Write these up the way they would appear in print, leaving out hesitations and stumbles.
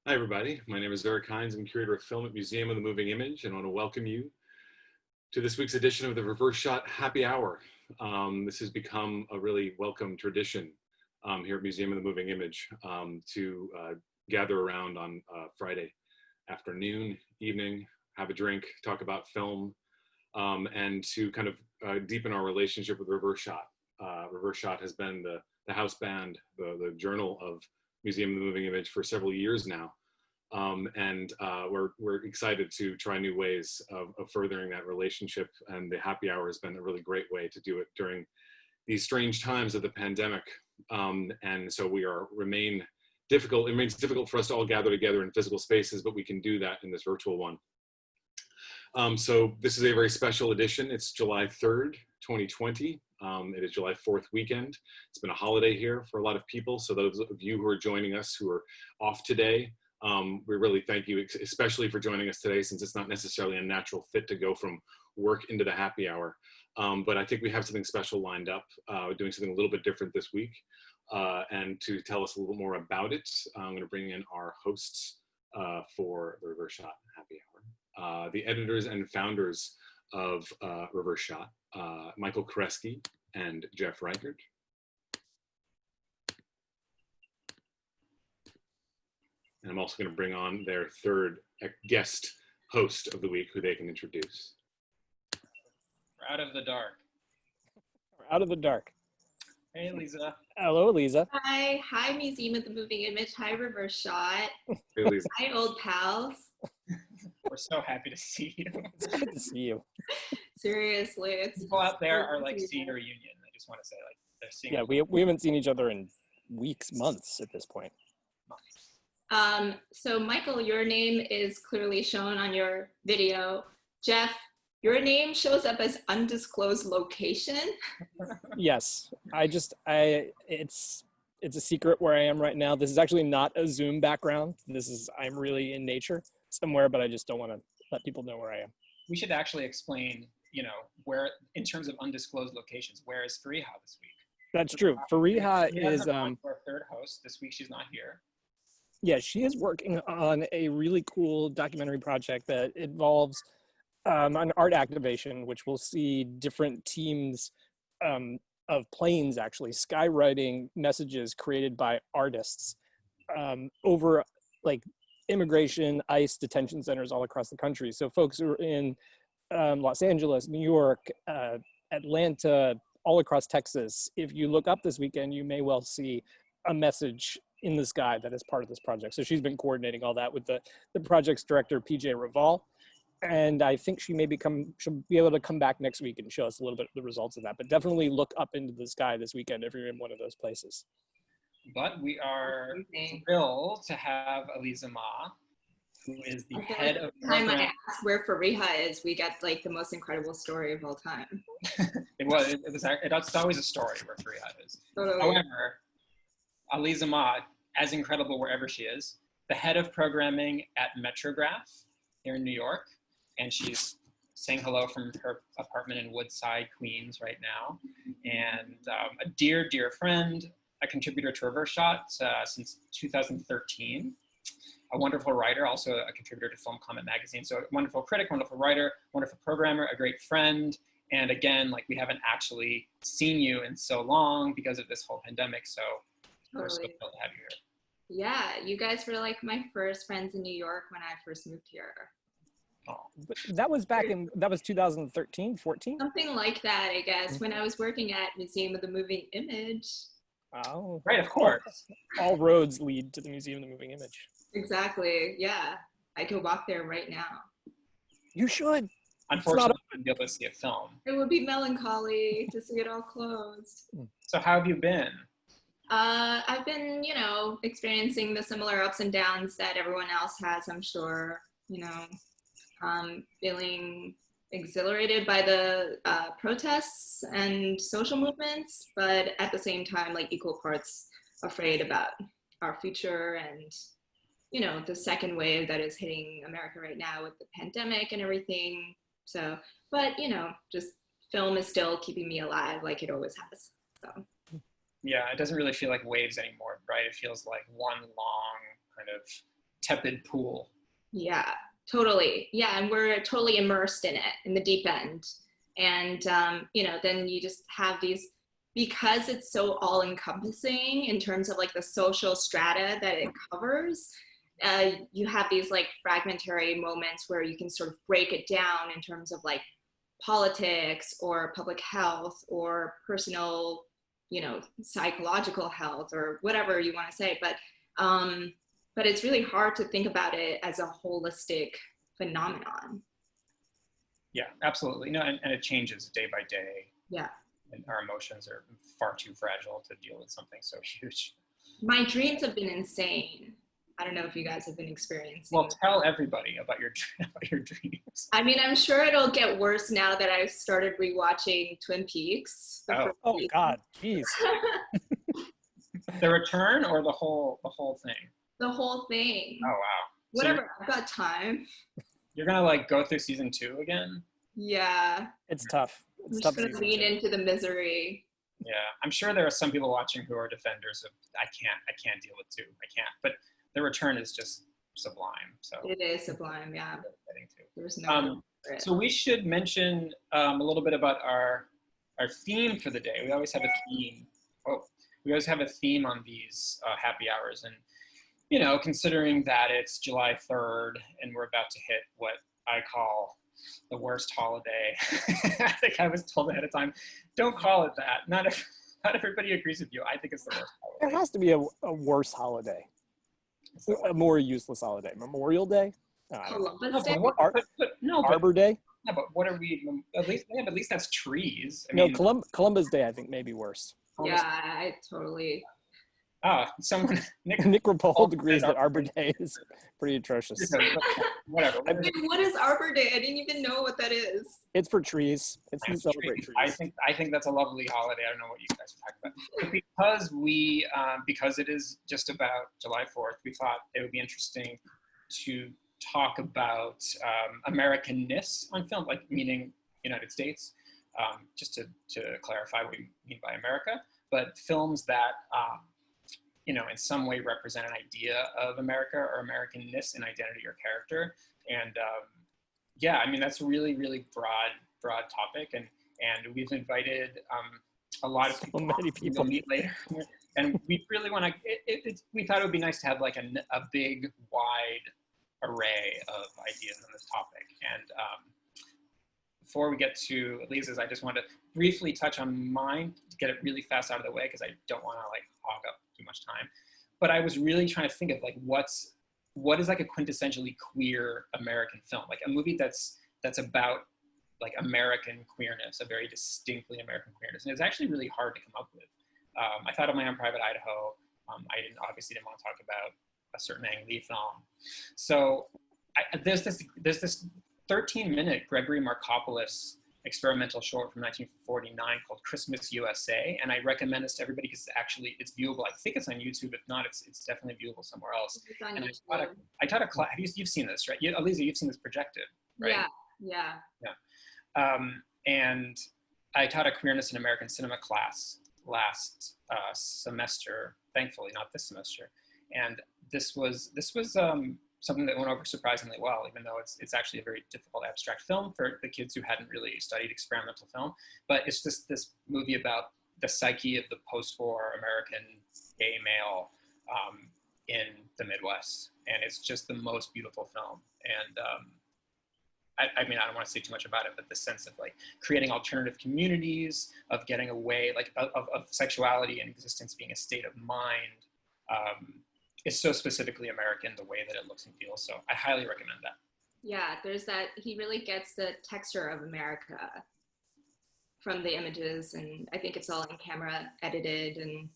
Hi, everybody. My name is Hynes. I'm curator of film at Museum of the Moving Image, and I want to welcome you to this week's edition of the Reverse Shot Happy Hour. This has become a really welcome tradition here at Museum of the Moving Image to gather around on Friday afternoon, evening, have a drink, talk about film, and to kind of deepen our relationship with Reverse Shot. Reverse Shot has been the house band, the journal of Museum of the Moving Image for several years now. We're excited to try new ways of furthering that relationship, and the happy hour has been a really great way to do it during these strange times of the pandemic. And so it remains difficult for us to all gather together in physical spaces, but we can do that in this virtual one. So this is a very special edition. It's July 3rd, 2020. It is July 4th weekend. It's been a holiday here for a lot of people. So those of you who are joining us who are off today, we really thank you, especially for joining us today, since it's not necessarily a natural fit to go from work into the happy hour. But I think we have something special lined up. We're doing something a little bit different this week. And to tell us a little bit more about it, I'm going to bring in our hosts for the Reverse Shot Happy Hour. The editors and founders of Reverse Shot, Michael Koresky and Jeff Reichert. And I'm also going to bring on their third guest host of the week, who they can introduce. We're out of the dark. We're out of the dark. Hey, Lisa. Hello, Lisa. Hi, Museum of the Moving Image. Hi, Reverse Shot. Hey, Lisa. Hi, old pals. We're so happy to see you. It's good to see you. Seriously, it's people out there are like seeing a reunion. I just want to say, like, they're seeing. Yeah, we haven't seen each other in weeks, months at this point. So Michael, your name is clearly shown on your video. Jeff, your name shows up as undisclosed location. Yes, it's a secret where I am right now. This is actually not a Zoom background. I'm really in nature somewhere, but I just don't want to let people know where I am. We should actually explain, where, in terms of undisclosed locations, where is Farihah this week? That's true. Farihah is our third host. This week she's not here. Yeah, she is working on a really cool documentary project that involves an art activation, which will see different teams of planes actually skywriting messages created by artists over like immigration, ICE detention centers all across the country. So folks who are in Los Angeles, New York, Atlanta, all across Texas, if you look up this weekend, you may well see a message in the sky that is part of this project. So she's been coordinating all that with the project's director, PJ Raval. And I think she'll be able to come back next week and show us a little bit of the results of that. But definitely look up into the sky this weekend if you're in one of those places. But we are thrilled to have Aliza Ma, who is the head of program. I asked where Farihah is, we get like the most incredible story of all time. It's always a story where Farihah is. Totally. However, Aliza Ma, as incredible wherever she is, the head of programming at Metrograph here in New York, and she's saying hello from her apartment in Woodside, Queens right now, and a dear, dear friend, a contributor to Reverse Shot since 2013, a wonderful writer, also a contributor to Film Comment magazine, so a wonderful critic, wonderful writer, wonderful programmer, a great friend, and again, like we haven't actually seen you in so long because of this whole pandemic, so we're so thrilled to have you here. Yeah, you guys were like my first friends in New York when I first moved here. Oh, but that was 2013, 14? Something like that, I guess, when I was working at Museum of the Moving Image. Oh, right, of course. All roads lead to the Museum of the Moving Image. Exactly, yeah. I could walk there right now. You should. Unfortunately, I wouldn't be able to see a film. It would be melancholy to see it all closed. So how have you been? I've been, experiencing the similar ups and downs that everyone else has, I'm sure, feeling exhilarated by the protests and social movements, but at the same time, like equal parts afraid about our future and, the second wave that is hitting America right now with the pandemic and everything. So, but, just film is still keeping me alive like it always has, so. Yeah, it doesn't really feel like waves anymore, right? It feels like one long kind of tepid pool. Yeah, totally. Yeah, and we're totally immersed in it, in the deep end. And, you know, then you just have these, because it's so all encompassing in terms of like the social strata that it covers, you have these like fragmentary moments where you can sort of break it down in terms of like politics or public health or personal, you know, psychological health or whatever you want to say. But it's really hard to think about it as a holistic phenomenon. Yeah, absolutely. No, and it changes day by day. Yeah. And our emotions are far too fragile to deal with something so huge. My dreams have been insane. I don't know if you guys have been experiencing. Well, tell everybody about your dreams. I mean, I'm sure it'll get worse now that I've started rewatching Twin Peaks. Oh God, jeez. The return or the whole thing? The whole thing. Oh wow. Whatever, So I've got time. you're gonna like go through season 2 again? Yeah. It's tough. I'm It's just tough. gonna lean into the misery. Yeah, I'm sure there are some people watching who are defenders of I can't deal with 2. I can't. But the return is just sublime. So It is sublime, yeah. There's no for it. So we should mention a little bit about our theme for the day. We always have a theme. We always have a theme on these happy hours, and you know, considering that it's July 3rd and we're about to hit what I call the worst holiday. I think I was told ahead of time, don't call it that. Not everybody agrees with you. I think it's the worst holiday. There has to be a worse holiday, a more useless holiday. Memorial Day, Columbus Day? Arbor Day. Yeah, but what are we? At least that's trees. I No, mean, Columbus Day I think may be worse. Yeah, I totally. Someone Nick Rappold agrees that Arbor Day is pretty atrocious. Whatever. Wait, what is Arbor Day? I didn't even know what that is. It's for trees. It's to celebrate trees. I think that's a lovely holiday. I don't know what you guys are talking about. But because it is just about July 4th, we thought it would be interesting to talk about Americanness on film, like meaning United States, just to clarify what we mean by America, but films that in some way represent an idea of America or Americanness in identity or character. And I mean, that's a really, really broad topic. And we've invited a lot of people. So many people. To meet later. And we really want to, we thought it would be nice to have like a big, wide array of ideas on this topic. And before we get to Aliza's, I just want to briefly touch on mine to get it really fast out of the way, because I don't want to like hog up too much time. But I was really trying to think of like what is like a quintessentially queer American film, like a movie that's about like American queerness, a very distinctly American queerness. And it was actually really hard to come up with. I thought of my own Private Idaho. I obviously didn't want to talk about a certain Ang Lee film. So there's this 13-minute Gregory Markopoulos experimental short from 1949 called Christmas USA, and I recommend this to everybody because it's viewable. I think it's on YouTube. If not, it's definitely viewable somewhere else. And I taught a class. You've seen this, right? Aliza, you've seen this projected, right? Yeah. And I taught a queerness in American cinema class last semester. Thankfully, not this semester. And this was something that went over surprisingly well, even though it's actually a very difficult abstract film for the kids who hadn't really studied experimental film. But it's just this movie about the psyche of the post-war American gay male in the Midwest. And it's just the most beautiful film. And I mean, I don't want to say too much about it, but the sense of like creating alternative communities, of getting away, like of sexuality and existence being a state of mind, is so specifically American, the way that it looks and feels. So I highly recommend that. Yeah, there's that, he really gets the texture of America from the images, and I think it's all in camera edited, and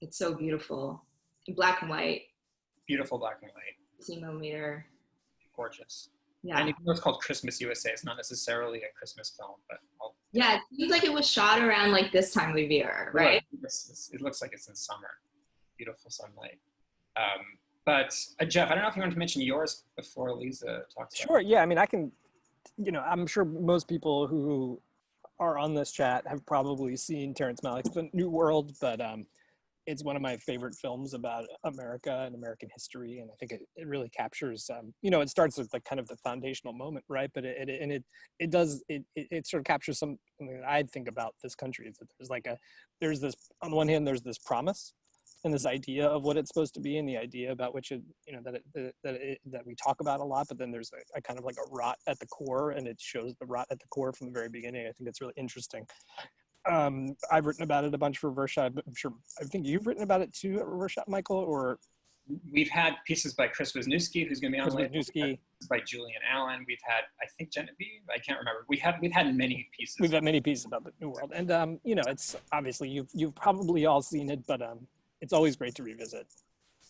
it's so beautiful. In black and white. Beautiful black and white. 16mm. Gorgeous. Yeah. And even though it's called Christmas USA, it's not necessarily a Christmas film, but yeah, it seems like it was shot around like this time of year, right? It looks like it's in summer. Beautiful sunlight. But Jeff, I don't know if you want to mention yours before Aliza talks. Sure. Yeah. I mean, I can. I'm sure most people who are on this chat have probably seen Terrence Malick's The New World, but it's one of my favorite films about America and American history, and I think it really captures. It starts with like kind of the foundational moment, right? But it sort of captures something that I think about this country. Is that there's this, on the one hand, there's this promise and this idea of what it's supposed to be, and the idea about which that we talk about a lot, but then there's a kind of like a rot at the core, and it shows the rot at the core from the very beginning. I think it's really interesting. I've written about it a bunch for Reichert, but I think you've written about it too at Reichert, Michael, or? We've had pieces by Chris Wisniewski, who's going to be on later. Wisniewski. By Julian Allen. We've had, I think, Genevieve. I can't remember. We've had many pieces. We've had many pieces about the New World, and it's obviously you've probably all seen it, but it's always great to revisit.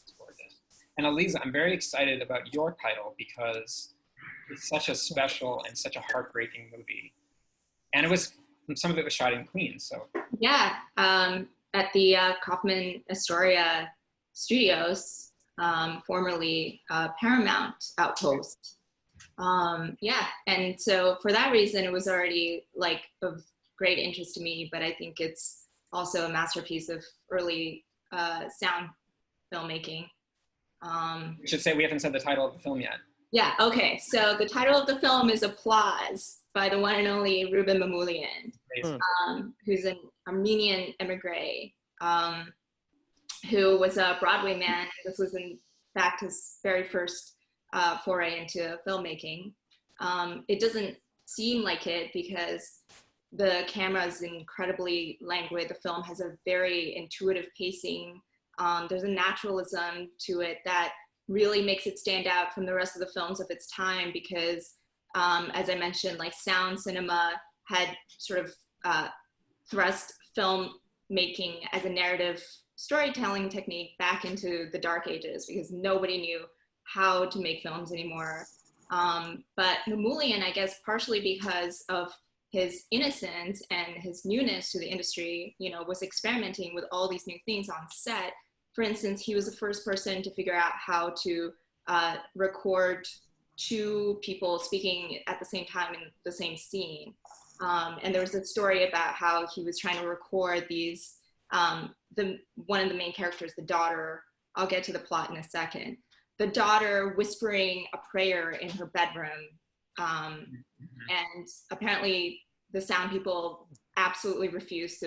It's gorgeous. And Aliza, I'm very excited about your title because it's such a special and such a heartbreaking movie, and some of it was shot in Queens. So yeah, at the Kaufman Astoria Studios, formerly Paramount Outpost. And so for that reason, it was already like of great interest to me, but I think it's also a masterpiece of early sound filmmaking. We should say we haven't said the title of the film yet. Yeah, okay. So the title of the film is Applause by the one and only Ruben Mamoulian, who's an Armenian emigre, who was a Broadway man. This was in fact his very first foray into filmmaking. It doesn't seem like it because the camera is incredibly languid. The film has a very intuitive pacing. There's a naturalism to it that really makes it stand out from the rest of the films of its time because, as I mentioned, like sound cinema had sort of thrust filmmaking as a narrative storytelling technique back into the dark ages because nobody knew how to make films anymore. But Mamoulian, I guess partially because of his innocence and his newness to the industry, was experimenting with all these new things on set. For instance, he was the first person to figure out how to record two people speaking at the same time in the same scene. And there was a story about how he was trying to record these, one of the main characters, the daughter, I'll get to the plot in a second, the daughter whispering a prayer in her bedroom. And apparently the sound people absolutely refused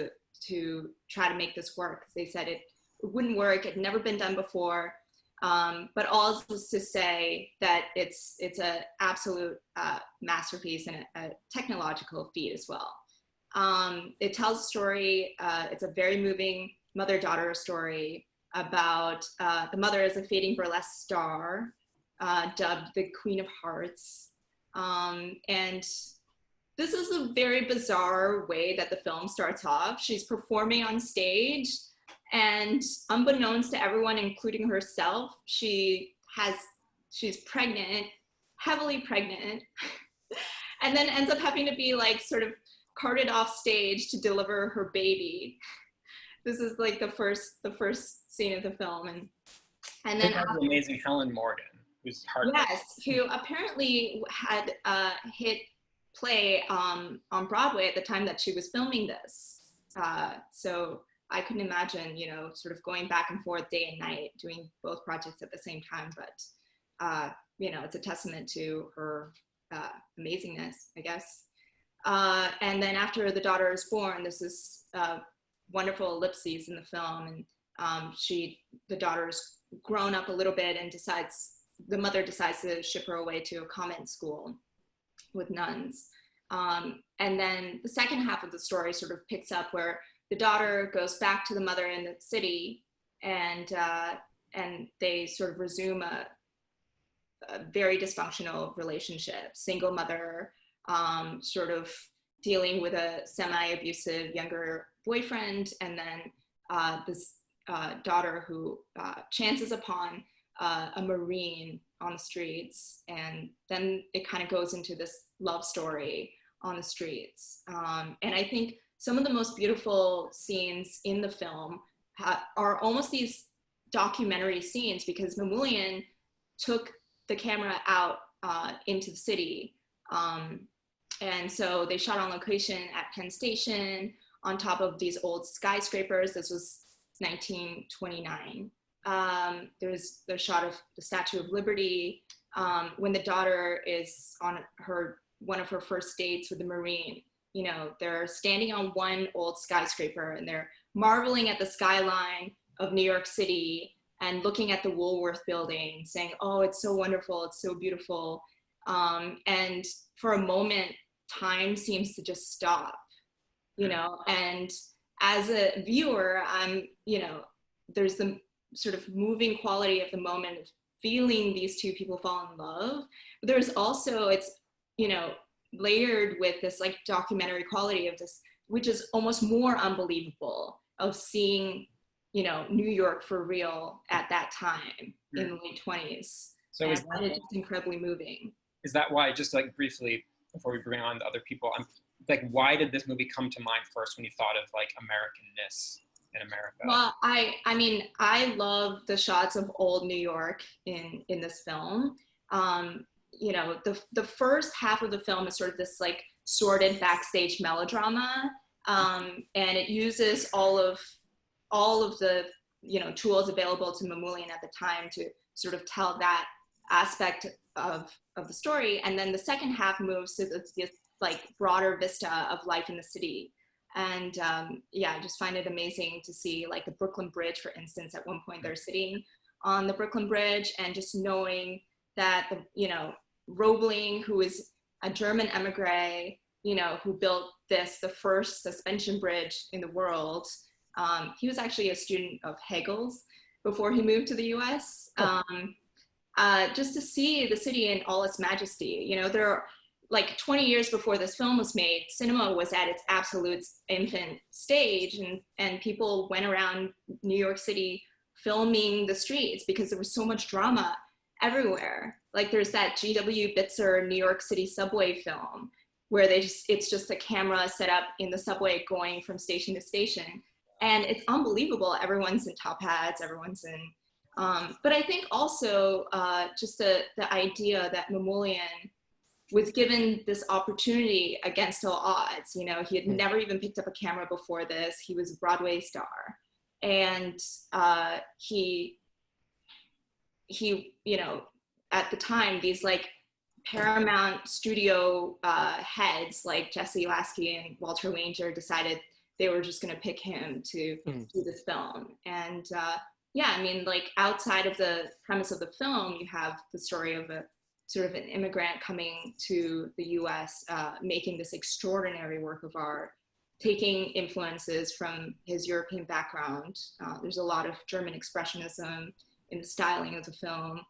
to try to make this work. They said it wouldn't work, it had never been done before. But all is to say that it's an absolute masterpiece and a technological feat as well. It tells a story, it's a very moving mother-daughter story about the mother as a fading burlesque star, dubbed the Queen of Hearts. And this is a very bizarre way that the film starts off. She's performing on stage, and unbeknownst to everyone, including herself, she's pregnant, heavily pregnant, and then ends up having to be like sort of carted off stage to deliver her baby. This is like the first scene of the film, and then the amazing Helen Morgan, who's who apparently had hit play on Broadway at the time that she was filming this. So I couldn't imagine, sort of going back and forth day and night doing both projects at the same time. But, it's a testament to her amazingness, I guess. And then after the daughter is born, this is wonderful ellipses in the film. And the daughter's grown up a little bit and the mother decides to ship her away to a convent school with nuns. And then the second half of the story sort of picks up where the daughter goes back to the mother in the city, and they sort of resume a very dysfunctional relationship. Single mother, sort of dealing with a semi-abusive younger boyfriend, and then this daughter who chances upon a Marine on the streets, and then it kind of goes into this love story on the streets. And I think some of the most beautiful scenes in the film are almost these documentary scenes because Mamoulian took the camera out into the city. And so they shot on location at Penn Station on top of these old skyscrapers. This was 1929. There's the shot of the Statue of Liberty when the daughter is on one of her first dates with the Marine. You know, they're standing on one old skyscraper and they're marveling at the skyline of New York City and looking at the Woolworth building, saying, "Oh, it's so wonderful, it's so beautiful." And for a moment, time seems to just stop, you know, and as a viewer, there's the sort of moving quality of the moment of feeling these two people fall in love. But there's also, it's, you know, layered with this like documentary quality of this, which is almost more unbelievable, of seeing, you know, New York for real at that time in the late 20s. So it's just incredibly moving. Is that why, just like briefly, before we bring on the other people, I'm like, why did this movie come to mind first when you thought of like Americanness in America? Well, I mean, I love the shots of old New York in this film. You know, the first half of the film is sort of this like sordid backstage melodrama, and it uses all of the, you know, tools available to Mamoulian at the time to sort of tell that aspect of the story. And then the second half moves to this like broader vista of life in the city. And I just find it amazing to see like the Brooklyn Bridge, for instance. At one point they're sitting on the Brooklyn Bridge and just knowing that, you know, Roebling, who is a German emigre, you know, who built the first suspension bridge in the world. He was actually a student of Hegel's before he moved to the US. Just to see the city in all its majesty. You know, there are like 20 years before this film was made, cinema was at its absolute infant stage, and people went around New York City filming the streets because there was so much drama everywhere. Like there's that G.W. Bitzer New York City subway film where it's just a camera set up in the subway going from station to station. And it's unbelievable. Everyone's in top hats, everyone's in, but I think also just the idea that Mamoulian was given this opportunity against all odds. You know, he had never even picked up a camera before this. He was a Broadway star. And he, you know, at the time, these like Paramount studio heads like Jesse Lasky and Walter Wanger decided they were just gonna pick him to do this film. And I mean, like outside of the premise of the film, you have the story of a sort of an immigrant coming to the US, making this extraordinary work of art, taking influences from his European background. There's a lot of German expressionism in the styling of the film.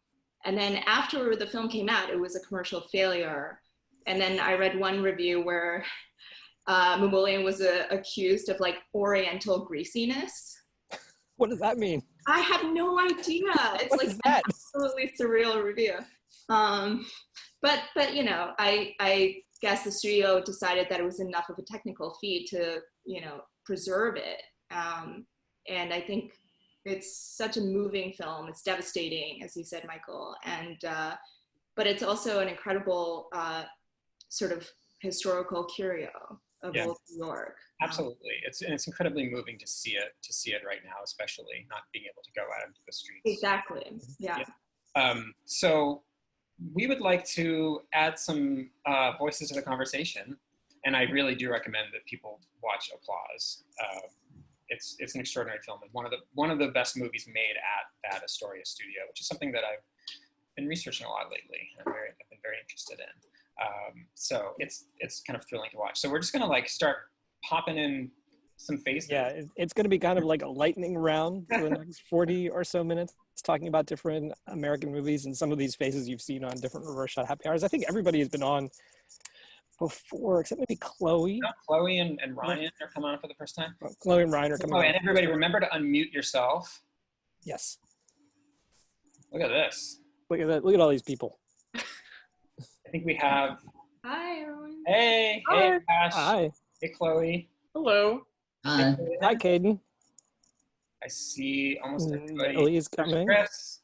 And then after the film came out, it was a commercial failure. And then I read one review where Mamoulian was accused of like Oriental greasiness. What does that mean? I have no idea. It's what like an absolutely surreal review. But you know, I guess the studio decided that it was enough of a technical feat to, you know, preserve it. And I think it's such a moving film. It's devastating, as you said, Michael. And but it's also an incredible sort of historical curio of old New York. Absolutely, it's incredibly moving to see it right now, especially not being able to go out into the streets. Exactly. Yeah. So we would like to add some voices to the conversation, and I really do recommend that people watch Applause. It's an extraordinary film, and one of the best movies made at that Astoria studio, which is something that I've been researching a lot lately. I've been very interested in. So it's kind of thrilling to watch. So we're just gonna like start popping in some faces. Yeah, it's going to be kind of like a lightning round for the next 40 or so minutes, talking about different American movies, and some of these faces you've seen on different reverse shot happy hours. I think everybody has been on before, except maybe Chloe. No, Chloe and Ryan are coming on for the first time. Chloe and Ryan are coming on. And everybody, remember to unmute yourself. Yes. Look at this. Look at that. Look at all these people. I think we have. Hi, everyone. Hey, Hi. hey, Ash. Hi. Hey, Chloe. Hello. Hi, Caden. I see almost everybody. Ellie's coming. Chris,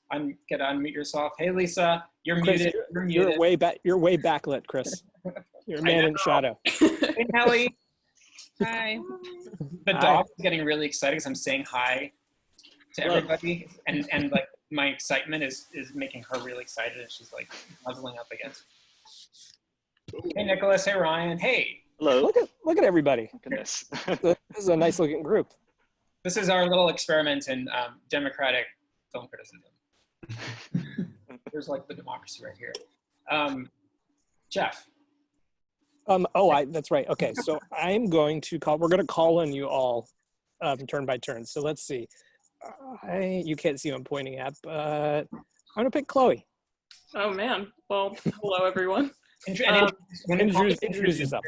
get unmute yourself. Hey, Lisa, you're Chris, muted. You're muted. way back. You're way backlit, Chris. You're a man in shadow. Hey, Nellie. Hi. The dog is getting really excited because I'm saying hi to everybody, and like my excitement is making her really excited, and she's like nuzzling up against me. Hey Nicholas, hey Ryan, hey. Hello. Look at everybody. Goodness. This is a nice looking group. This is our little experiment in democratic film criticism. There's like the democracy right here. Jeff. That's right. Okay, so we're going to call on you all turn by turn. So let's see. You can't see who I'm pointing at, but I'm gonna pick Chloe. Oh man. Well, hello everyone. Introduce yourself.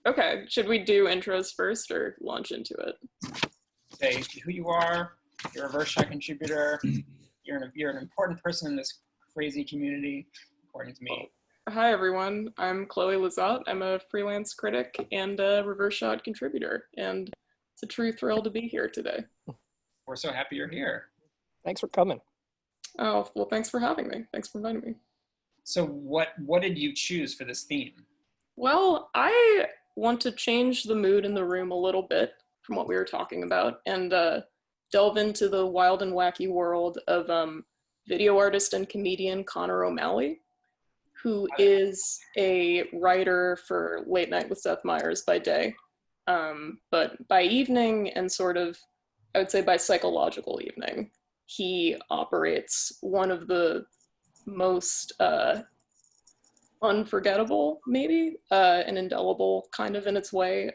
Okay, should we do intros first or launch into it? Say who you are. You're a reverse shot contributor. You're an important person in this crazy community, according to me. Hi everyone, I'm Chloe Lizotte. I'm a freelance critic and a reverse shot contributor, and it's a true thrill to be here today. We're so happy you're here. Thanks for coming. Oh, well, thanks for having me. Thanks for inviting me. So what did you choose for this theme? Well, I want to change the mood in the room a little bit from what we were talking about and delve into the wild and wacky world of video artist and comedian Connor O'Malley, who is a writer for Late Night with Seth Meyers by day, but by evening and sort of, I would say by psychological evening, he operates one of the most unforgettable, maybe, and indelible kind of in its way,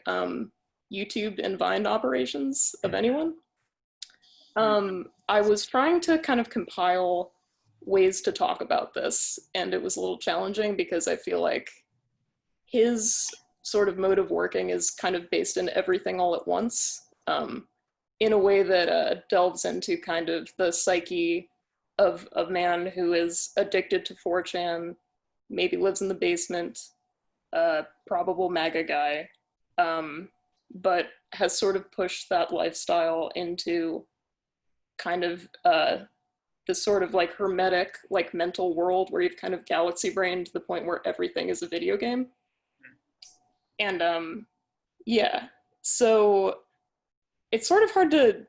YouTube and Vine operations of anyone. I was trying to kind of compile ways to talk about this, and it was a little challenging because I feel like his sort of mode of working is kind of based in everything all at once, in a way that delves into kind of the psyche of a man who is addicted to 4chan, maybe lives in the basement, probable MAGA guy, but has sort of pushed that lifestyle into kind of this sort of like hermetic, like mental world where you've kind of galaxy brained to the point where everything is a video game. And yeah, so it's sort of hard to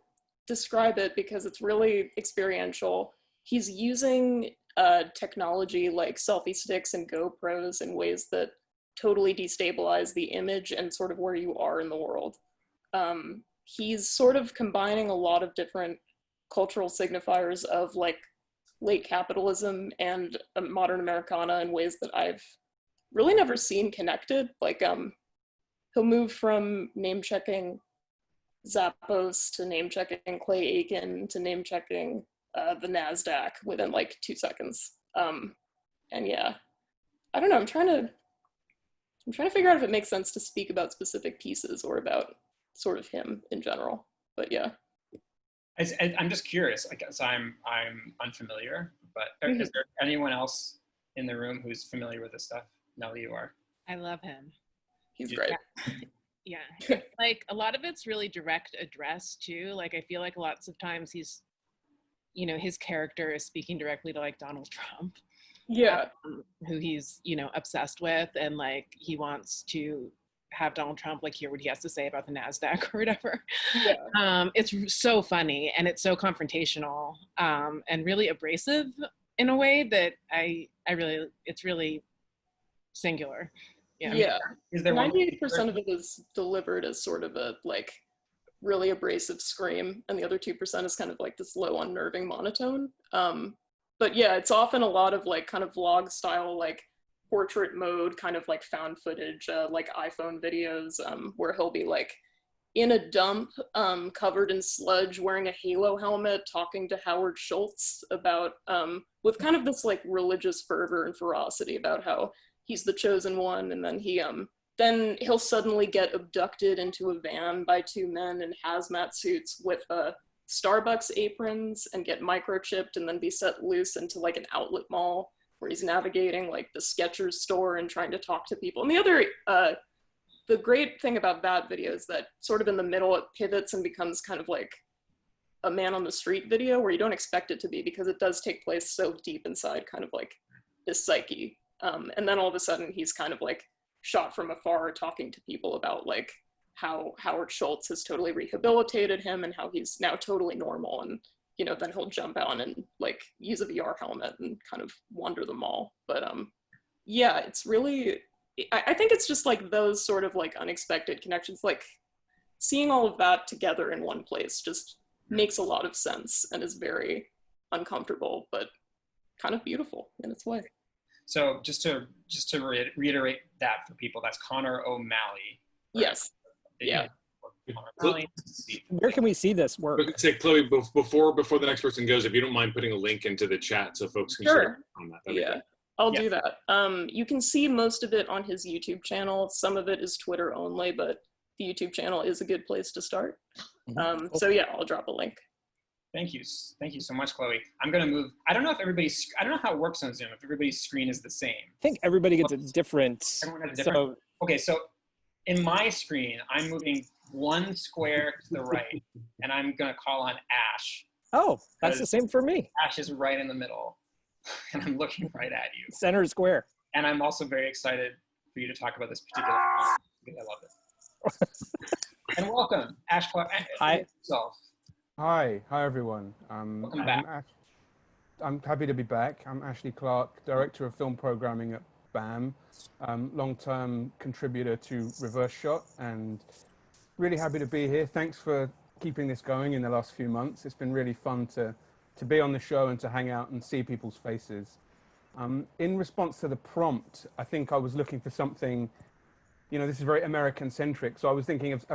describe it because it's really experiential. He's using technology like selfie sticks and GoPros in ways that totally destabilize the image and sort of where you are in the world. He's sort of combining a lot of different cultural signifiers of like late capitalism and modern Americana in ways that I've really never seen connected. Like he'll move from name checking Zappos to name checking Clay Aiken to name checking the NASDAQ within like 2 seconds. And yeah, I don't know, I'm trying to figure out if it makes sense to speak about specific pieces or about sort of him in general, but yeah. I'm just curious, I guess I'm unfamiliar, but is there anyone else in the room who's familiar with this stuff? Nellie, you are. I love him. He's great. Yeah. Like a lot of it's really direct address too. Like I feel like lots of times he's, you know, his character is speaking directly to like Donald Trump. Yeah. Who he's, you know, obsessed with, and like he wants to have Donald Trump like hear what he has to say about the NASDAQ or whatever. Yeah. It's so funny and it's so confrontational and really abrasive in a way that it's really singular. Yeah. Yeah. Is there 98% of it is delivered as sort of a like really abrasive scream, and the other 2% is kind of like this low unnerving monotone. But yeah, it's often a lot of like kind of vlog style, like portrait mode, kind of like found footage, like iPhone videos, where he'll be like in a dump, covered in sludge, wearing a Halo helmet, talking to Howard Schultz about, with kind of this like religious fervor and ferocity about how he's the chosen one, and then then he'll suddenly get abducted into a van by 2 men in hazmat suits with Starbucks aprons and get microchipped and then be set loose into like an outlet mall where he's navigating like the Skechers store and trying to talk to people. And the other, the great thing about that video is that sort of in the middle it pivots and becomes kind of like a man on the street video where you don't expect it to be, because it does take place so deep inside kind of like this psyche. And then all of a sudden he's kind of like shot from afar talking to people about like how Howard Schultz has totally rehabilitated him and how he's now totally normal, and then he'll jump out and like use a VR helmet and kind of wander the mall. But yeah, it's really, I think it's just like those sort of like unexpected connections, like seeing all of that together in one place just makes a lot of sense and is very uncomfortable, but kind of beautiful in its way. So just to reiterate that for people, that's Connor O'Malley. Right? Yes. Yeah. Where can we see this work? Say, Chloe, before the next person goes, if you don't mind putting a link into the chat so folks can Sure. on that. Yeah, I'll do that. You can see most of it on his YouTube channel. Some of it is Twitter only, but the YouTube channel is a good place to start. So yeah, I'll drop a link. Thank you so much, Chloe. I'm gonna move. I don't know how it works on Zoom, if everybody's screen is the same. I think everybody gets a different. Everyone has a different. Okay, so in my screen, I'm moving one square to the right, and I'm gonna call on Ash. Oh, that's the same for me. Ash is right in the middle, and I'm looking right at you. Center square. And I'm also very excited for you to talk about this particular film, because I love it. And welcome, Ash Clark. Hi. Hi everyone. Welcome back. I'm happy to be back. I'm Ashley Clark, Director of Film Programming at BAM, long-term contributor to Reverse Shot, and really happy to be here. Thanks for keeping this going in the last few months. It's been really fun to be on the show and to hang out and see people's faces. In response to the prompt, I think I was looking for something, this is very American-centric, so I was thinking of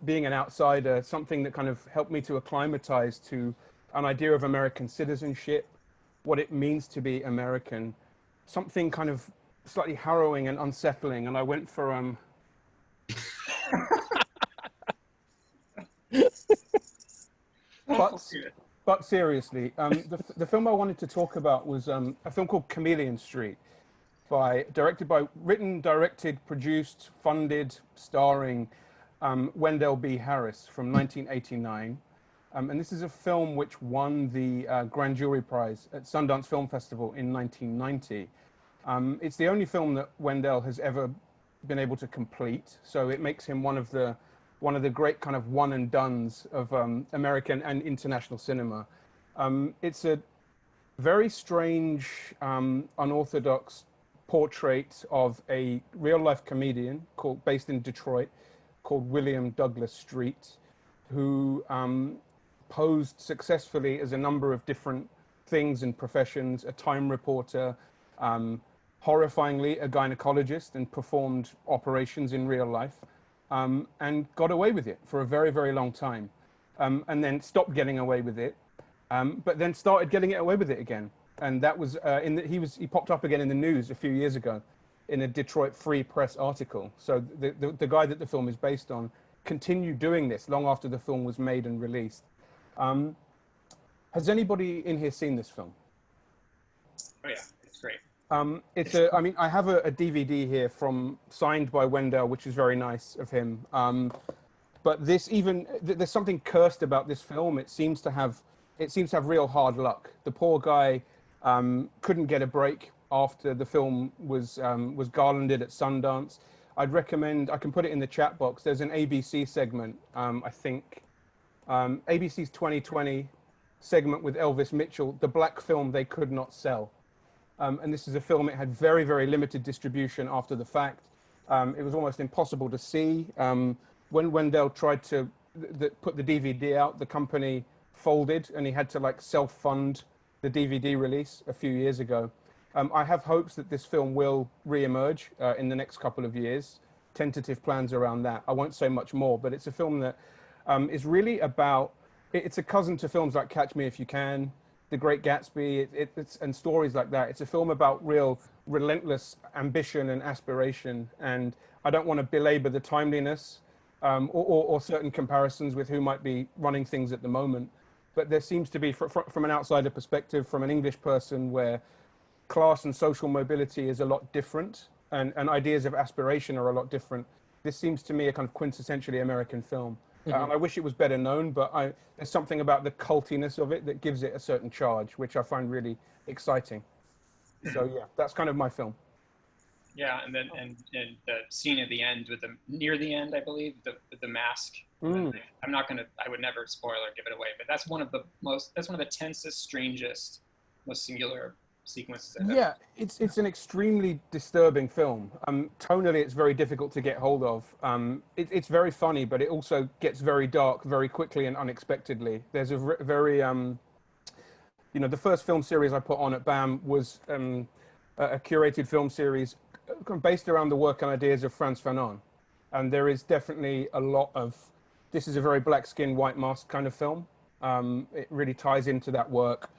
being an outsider, something that kind of helped me to acclimatize to an idea of American citizenship, what it means to be American, something kind of slightly harrowing and unsettling, and I went for But seriously, the film I wanted to talk about was a film called Chameleon Street, written, directed, produced, funded, starring Wendell B. Harris from 1989. And this is a film which won the Grand Jury Prize at Sundance Film Festival in 1990. It's the only film that Wendell has ever been able to complete, so it makes him one of the great kind of one and dones of American and international cinema. It's a very strange, unorthodox portrait of a real-life comedian based in Detroit called William Douglas Street, who posed successfully as a number of different things and professions: a Time reporter, horrifyingly a gynecologist, and performed operations in real life, and got away with it for a very, very long time, and then stopped getting away with it, but then started getting away with it again. And that was he popped up again in the news a few years ago in a Detroit Free Press article. So the guy that the film is based on continued doing this long after the film was made and released. Has anybody in here seen this film? Oh yeah, it's great. I have a DVD here signed by Wendell, which is very nice of him. But there's something cursed about this film. It seems to have real hard luck. The poor guy couldn't get a break after the film was garlanded at Sundance. I'd recommend, I can put it in the chat box, there's an ABC segment, I think, ABC's 2020 segment with Elvis Mitchell, the black film they could not sell. And this is a film, it had very, very limited distribution after the fact. It was almost impossible to see. When Wendell tried to put the DVD out, the company folded and he had to self-fund the DVD release a few years ago. I have hopes that this film will re-emerge in the next couple of years. Tentative plans around that. I won't say much more, but it's a film that is really about, it's a cousin to films like Catch Me If You Can, The Great Gatsby, and stories like that. It's a film about real relentless ambition and aspiration, and I don't want to belabor the timeliness or certain comparisons with who might be running things at the moment. But there seems to be, from an outsider perspective, from an English person, where class and social mobility is a lot different, and ideas of aspiration are a lot different. This seems to me a kind of quintessentially American film. I wish it was better known, but there's something about the cultiness of it that gives it a certain charge, which I find really exciting. So yeah, that's kind of my film. Yeah, and then and the scene at the end with the near the end, I believe, with the mask. I'm not gonna. I would never spoil or give it away, but that's one of the tensest, strangest, most singular sequences I've ever. It's an extremely disturbing film. Tonally, it's very difficult to get hold of. It's very funny, but it also gets very dark very quickly and unexpectedly. There's a very the first film series I put on at BAM was a curated film series based around the work and ideas of Frantz Fanon, and there is definitely a lot of. This is a very black skin, white mask kind of film. It really ties into that work.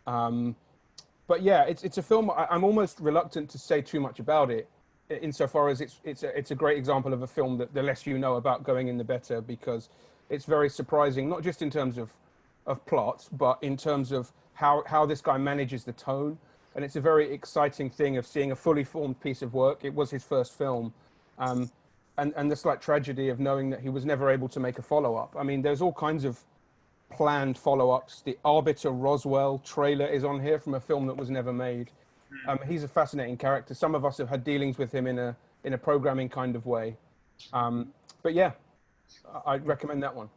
But yeah, it's a film. I'm almost reluctant to say too much about it, insofar as it's a great example of a film that the less you know about going in, the better, because it's very surprising, not just in terms of plot, but in terms of how this guy manages the tone. And it's a very exciting thing of seeing a fully formed piece of work. It was his first film, and the slight tragedy of knowing that he was never able to make a follow-up. I mean, there's all kinds of planned follow-ups. The Arbiter Roswell trailer is on here from a film that was never made. He's a fascinating character. Some of us have had dealings with him in a programming kind of way. But yeah, I'd recommend that one.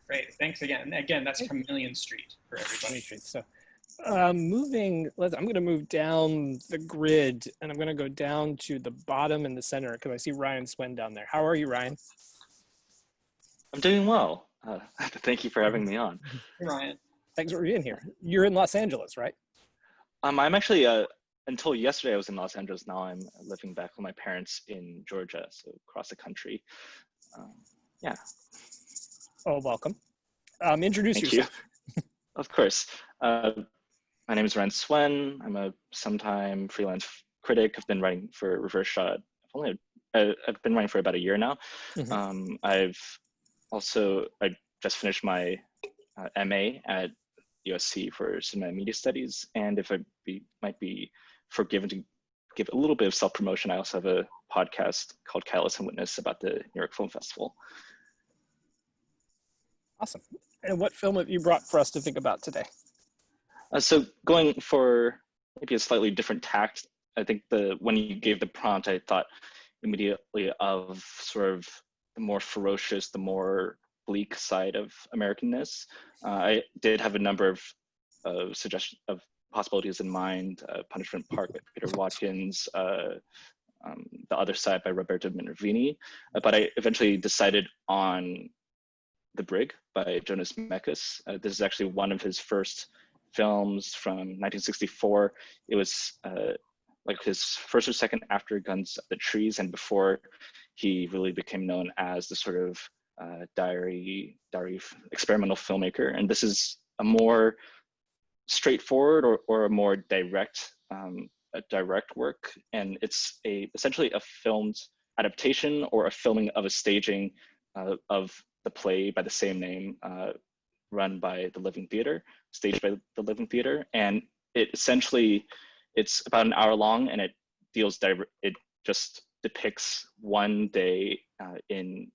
Great, thanks again. Again, that's Chameleon Street for everybody. So, I'm going to move down the grid, and I'm going to go down to the bottom in the center because I see Ryan Swen down there. How are you, Ryan? I'm doing well. Thank you for having me on. Hey, Ryan. Thanks for being here. You're in Los Angeles, right? I'm actually, until yesterday I was in Los Angeles. Now I'm living back with my parents in Georgia, so across the country. Yeah. Oh, welcome. Introduce Thank yourself. You. Of course. My name is Ryan Swen. I'm a sometime freelance critic. I've been writing for Reverse Shot. I've been writing for about a year now. Mm-hmm. I just finished my MA at USC for Cinema and Media Studies. And if I might be forgiven to give a little bit of self-promotion, I also have a podcast called Catalyst and Witness about the New York Film Festival. Awesome. And what film have you brought for us to think about today? So going for maybe a slightly different tact, I think when you gave the prompt, I thought immediately of sort of the more ferocious, the more bleak side of Americanness. I did have a number of suggestions of possibilities in mind: Punishment Park by Peter Watkins, The Other Side by Roberto Minervini, but I eventually decided on The Brig by Jonas Mekas. This is actually one of his first films from 1964. It was like his first or second after Guns of the Trees, and before he really became known as the sort of diary experimental filmmaker. And this is a more straightforward or a more direct work, and it's essentially a filmed adaptation or a filming of a staging of the play by the same name, run by the Living Theater, staged by the Living Theater. And it's about an hour long, and it just depicts one day in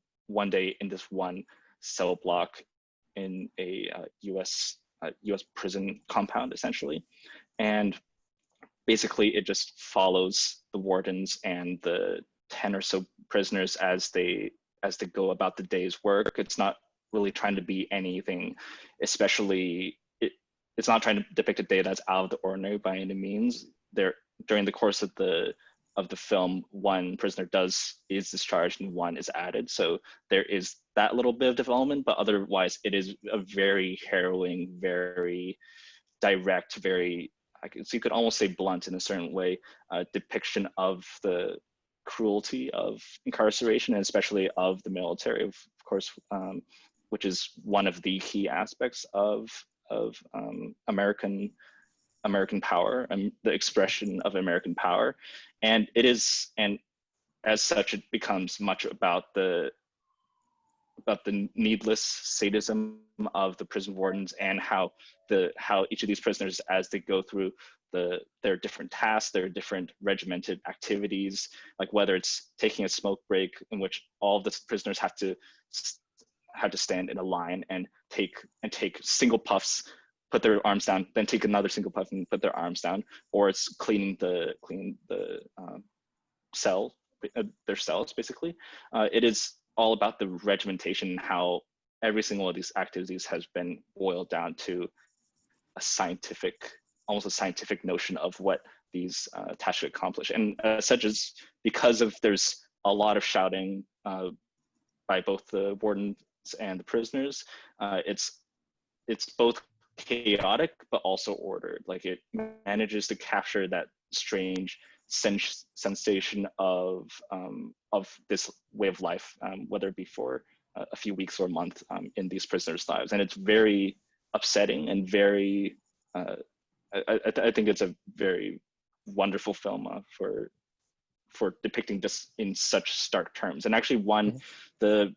this one cell block in a US prison compound, essentially. And basically it just follows the wardens and the 10 or so prisoners as they go about the day's work. It's not really trying to be anything, especially it's not trying to depict a day that's out of the ordinary by any means. During the course of the film, one prisoner is discharged and one is added. So there is that little bit of development, but otherwise it is a very harrowing, very direct, so you could almost say blunt in a certain way, depiction of the cruelty of incarceration, and especially of the military, of course, which is one of the key aspects of American power and the expression of American power. And as such, it becomes much about the needless sadism of the prison wardens, and how each of these prisoners, as they go through their different tasks, their different regimented activities, like whether it's taking a smoke break in which all of the prisoners have to stand in a line and take single puffs, put their arms down, then take another single puff and put their arms down, or it's cleaning the their cells basically. It is all about the regimentation and how every single of these activities has been boiled down to almost a scientific notion of what these tasks should accomplish. And such as because of there's a lot of shouting by both the wardens and the prisoners, it's both chaotic but also ordered. Like it manages to capture that strange sensation of this way of life, whether it be for a few weeks or a month in these prisoners' lives. And it's very upsetting and very, I think it's a very wonderful film for depicting this in such stark terms. And actually won the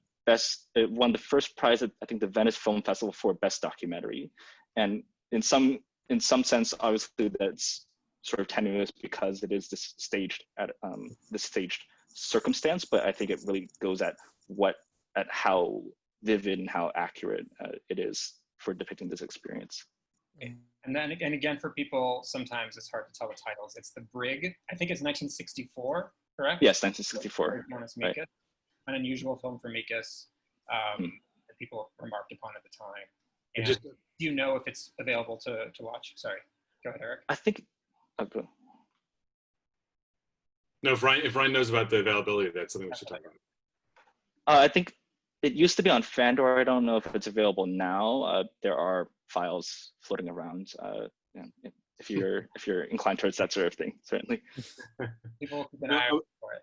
first prize at, I think, the Venice Film Festival for Best Documentary. And in some sense, obviously that's sort of tenuous because it is this staged circumstance, but I think it really goes at how vivid and how accurate it is for depicting this experience. And then again, for people, sometimes it's hard to tell the titles. It's The Brig. I think it's 1964, correct? Yes, 1964. Right. An unusual film for Mikas that people remarked upon at the time. And do you know if it's available to watch? Sorry, go ahead, Eric. I think. No, if Ryan knows about the availability, that's something we should talk about. I think it used to be on Fandor. I don't know if it's available now. There are files floating around. If you're inclined towards that sort of thing, certainly. People keep an eye out for it.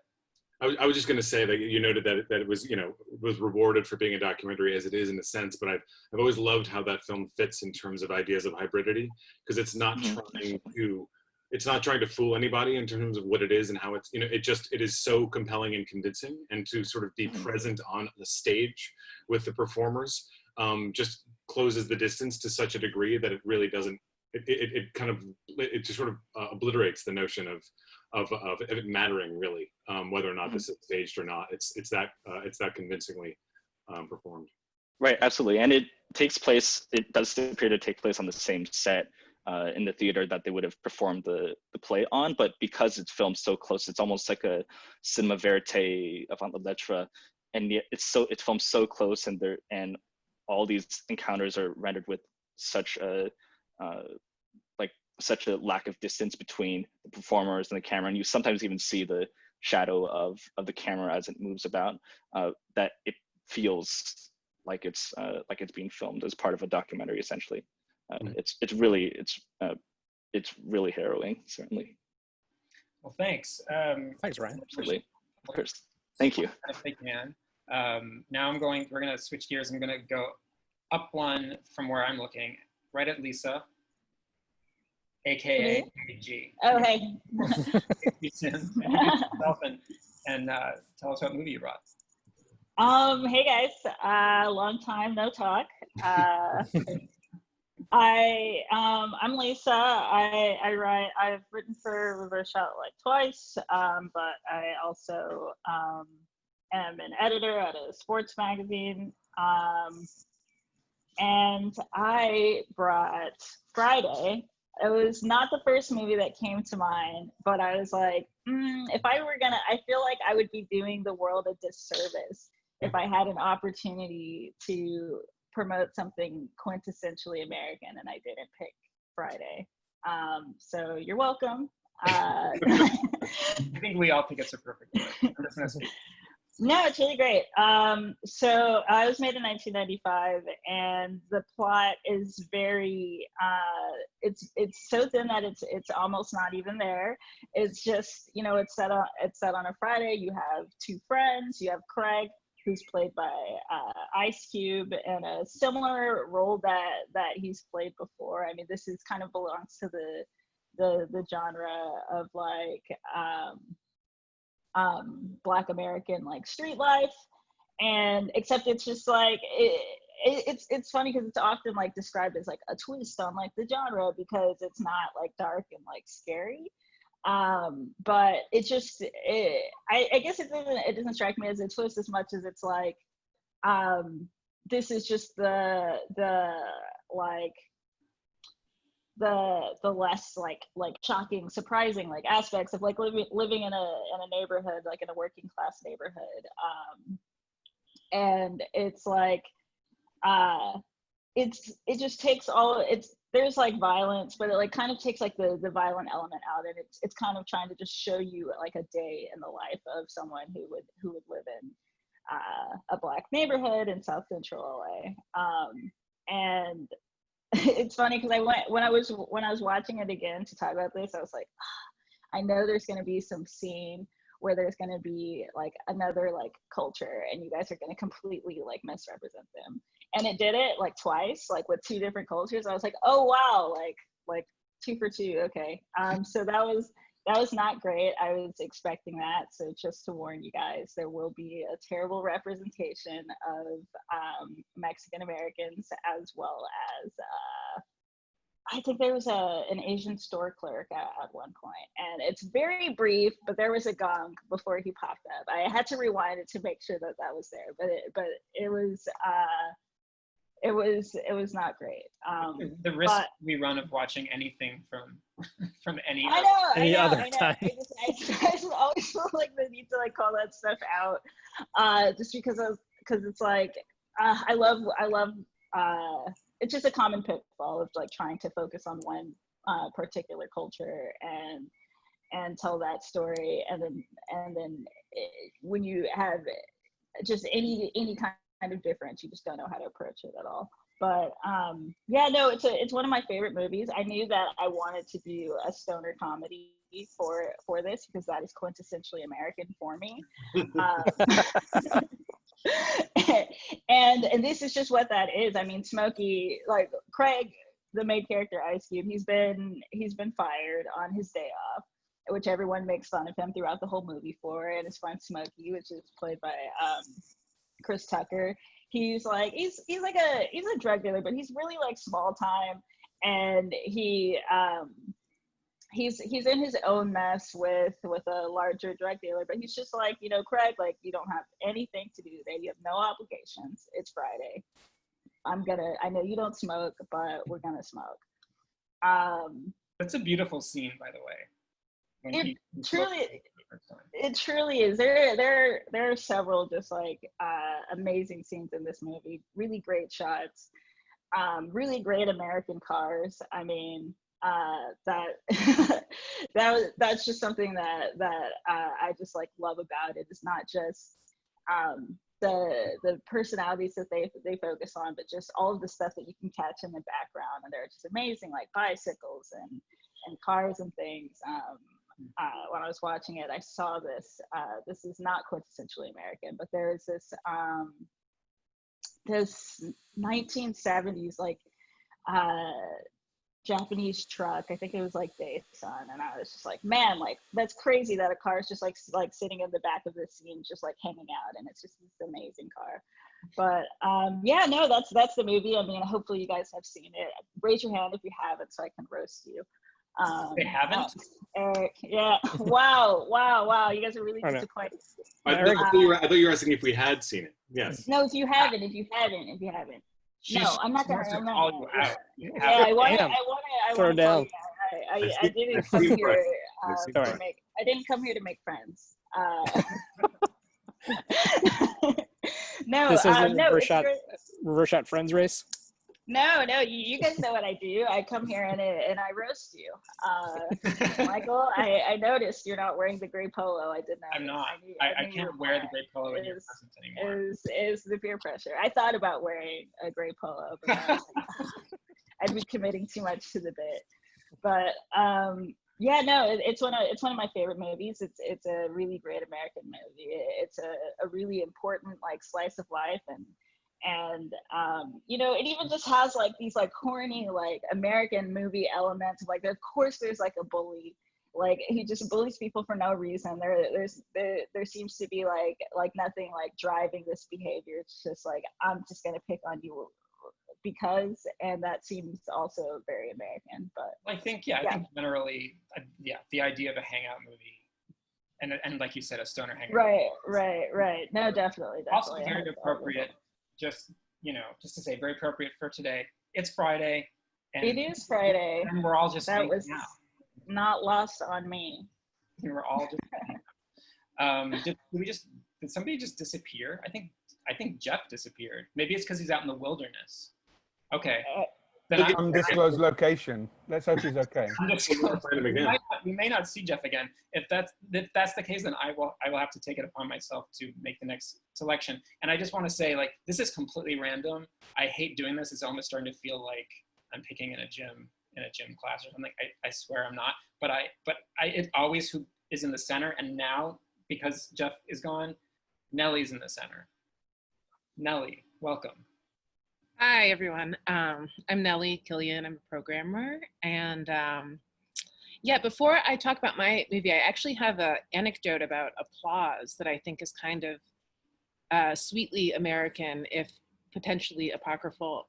I was just going to say that you noted that it was, was rewarded for being a documentary as it is in a sense, but I've always loved how that film fits in terms of ideas of hybridity, because it's not trying to fool anybody in terms of what it is and how it's, it is so compelling and convincing, and to sort of be present on the stage with the performers just closes the distance to such a degree that it really doesn't, it just sort of obliterates the notion of it mattering really, whether or not this is staged or not. It's that convincingly performed. Right, absolutely. And it does appear to take place on the same set in the theater that they would have performed the play on, but because it's filmed so close, it's almost like a cinema verite avant la lettre, and yet it's filmed so close, and all these encounters are rendered with such a lack of distance between the performers and the camera, and you sometimes even see the shadow of the camera as it moves about, that it feels like it's being filmed as part of a documentary essentially. It's really harrowing, certainly. Well, thanks. Thanks, Ryan. Absolutely. Of course. Thank you. Now we're going to switch gears. I'm going to go up one from where I'm looking, right at Lisa, AKA G. Oh, hey. and tell us what movie you brought. Hey guys, long time no talk. I'm Lisa. I've written for Reverse Shot like twice, but I also am an editor at a sports magazine. And I brought Friday. It was not the first movie that came to mind, but I was like, if I were gonna, I feel like I would be doing the world a disservice if I had an opportunity to promote something quintessentially American and I didn't pick Friday. So you're welcome. I think we all think it's a perfect movie. I'm just gonna speak. No, it's really great. So it was made in 1995, and the plot is very, it's so thin that it's almost not even there. It's just, it's set on a Friday. You have two friends. You have Craig, who's played by Ice Cube, in a similar role that he's played before. I mean, this is kind of belongs to the genre of like Black American like street life, and except it's just like it's funny because it's often like described as like a twist on like the genre because it's not like dark and like scary. But it just, I guess it doesn't strike me as a twist as much as it's like, this is just the like, the less like shocking, surprising like aspects of like living in a neighborhood, like in a working class neighborhood. And it's like it just takes there's like violence, but it like kind of takes like the violent element out, and it's kind of trying to just show you like a day in the life of someone who would live in a Black neighborhood in South Central LA. And it's funny because when I was watching it again to talk about this, I was like, I know there's going to be some scene where there's going to be like another like culture, and you guys are going to completely like misrepresent them. And it did it like twice, like with two different cultures. I was like, oh wow, like 2 for 2. Okay. So that was not great. I was expecting that. So just to warn you guys, there will be a terrible representation of Mexican Americans, as well as I think there was an Asian store clerk at one point, and it's very brief, but there was a gong before he popped up. I had to rewind it to make sure that was there, but it was not great. The risk we run of watching anything from any other time. I just always feel like the need to like call that stuff out, just because it's like I love it's just a common pitfall of like trying to focus on one particular culture and tell that story, and then when you have just any kind of difference, you just don't know how to approach it at all. But yeah, no, it's one of my favorite movies. I knew that I wanted to do a stoner comedy for this because that is quintessentially American for me. And this is just what that is. I mean, Smokey, like Craig, the main character, Ice Cube, he's been fired on his day off, which everyone makes fun of him throughout the whole movie for. And his friend Smokey, which is played by Chris Tucker, he's a drug dealer, but he's really like small time, and he's in his own mess with a larger drug dealer, but he's just like, you know, Craig, like, you don't have anything to do today. You have no obligations. It's Friday. I know you don't smoke, but we're gonna smoke. That's a beautiful scene, by the way. It truly is. There are several just like amazing scenes in this movie. Really great shots. Really great American cars. I mean, that's just something that I just like love about it. It's not just the personalities that they focus on, but just all of the stuff that you can catch in the background, and they're just amazing, like bicycles and cars and things. When I was watching it, I saw this. This is not quintessentially American, but there's this 1970s like Japanese truck. I think it was like Daesun, and I was just like, man, like that's crazy that a car is just like sitting in the back of the scene, just like hanging out, and it's just this amazing car. But yeah, no, that's the movie. I mean, hopefully you guys have seen it. Raise your hand if you haven't, so I can roast you. They haven't? Eric, yeah. Wow. You guys are really disappointed. I thought you were asking if we had seen it. Yes. No, if you haven't. No, I'm not gonna call you out. Yeah, I want to. I didn't come here I didn't come here to make friends. No, this isn't reverse shot friends race. No, you guys know what I do. I come here and I roast you. Michael, I noticed you're not wearing the gray polo. I did not. I'm not. I can't wear the gray polo in your presence anymore. Is the peer pressure. I thought about wearing a gray polo, but I was like, I'd be committing too much to the bit. But yeah, no, it's one of my favorite movies. It's a really great American movie. It's a really important like slice of life, and you know, it even just has like these like corny like American movie elements of like, of course there's like a bully, like he just bullies people for no reason. There seems to be like nothing like driving this behavior. It's just like, I'm just gonna pick on you because, and that seems also very American. But I think I think generally the idea of a hangout movie and like you said, a stoner hangout. Right. No, definitely. Also very appropriate. Just to say, very appropriate for today. It's Friday, It is Friday. And we're all just That was out. not lost on me. We were all just did somebody just disappear? I think Jeff disappeared. Maybe it's because he's out in the wilderness. Okay. Then Undisclosed location. Let's hope he's okay. We may not see Jeff again. If that's the case, then I will have to take it upon myself to make the next selection. And I just want to say, like, this is completely random. I hate doing this. It's almost starting to feel like I'm picking in a gym class or something. I swear I'm not. But it always who is in the center. And now, because Jeff is gone, Nellie's in the center. Nellie, welcome. Hi, everyone. I'm Nellie Killian. I'm a programmer. And yeah, before I talk about my movie, I actually have an anecdote about applause that I think is kind of sweetly American, if potentially apocryphal.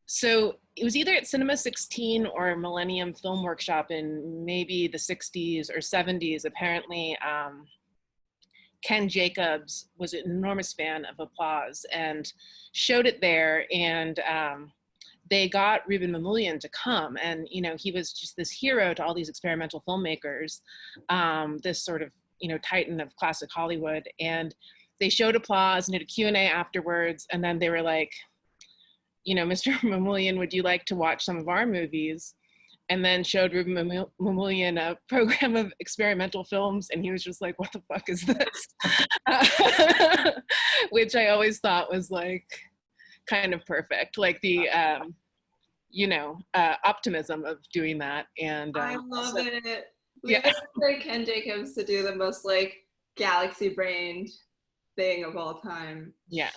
So it was either at Cinema 16 or Millennium Film Workshop in maybe the 60s or 70s. Apparently, Ken Jacobs was an enormous fan of applause and showed it there, and they got Ruben Mamoulian to come, and he was just this hero to all these experimental filmmakers, this sort of titan of classic Hollywood. And they showed applause and did a Q&A afterwards, and then they were like, Mr. Mamoulian, would you like to watch some of our movies? And then showed Ruben Mamoulian a program of experimental films, and he was just like, what the fuck is this? Which I always thought was like kind of perfect, like the optimism of doing that. And I love it. We expect Ken Jacobs to do the most like galaxy-brained thing of all time. Yeah.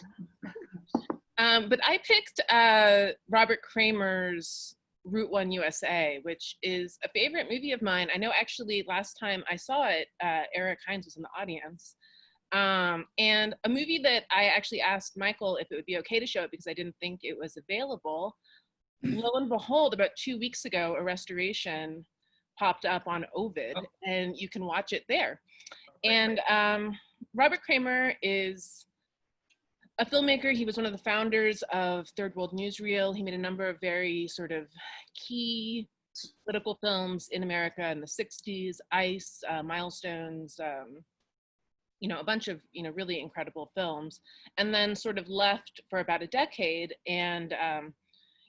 But I picked Robert Kramer's Route 1 USA, which is a favorite movie of mine. I know actually last time I saw it, Eric Hynes was in the audience. And a movie that I actually asked Michael if it would be okay to show it because I didn't think it was available. Lo and behold, about 2 weeks ago, a restoration popped up on Ovid, and you can watch it there. And Robert Kramer is a filmmaker. He was one of the founders of Third World Newsreel. He made a number of very sort of key political films in America in the 60s, Ice, Milestones, a bunch of, really incredible films, and then sort of left for about a decade and,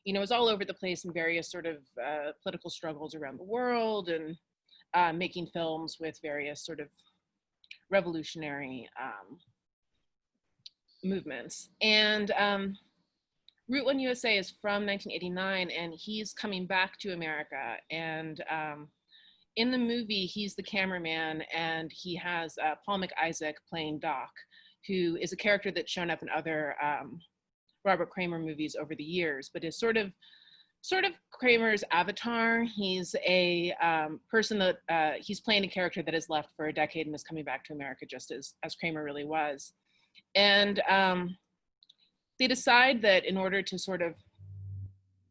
was all over the place in various sort of political struggles around the world and making films with various sort of revolutionary movements. And Route 1 USA is from 1989, and he's coming back to America. And in the movie, he's the cameraman, and he has Paul McIsaac playing Doc, who is a character that's shown up in other Robert Kramer movies over the years, but is sort of Kramer's avatar. He's a person that he's playing a character that has left for a decade and is coming back to America just as Kramer really was. And they decide that in order to sort of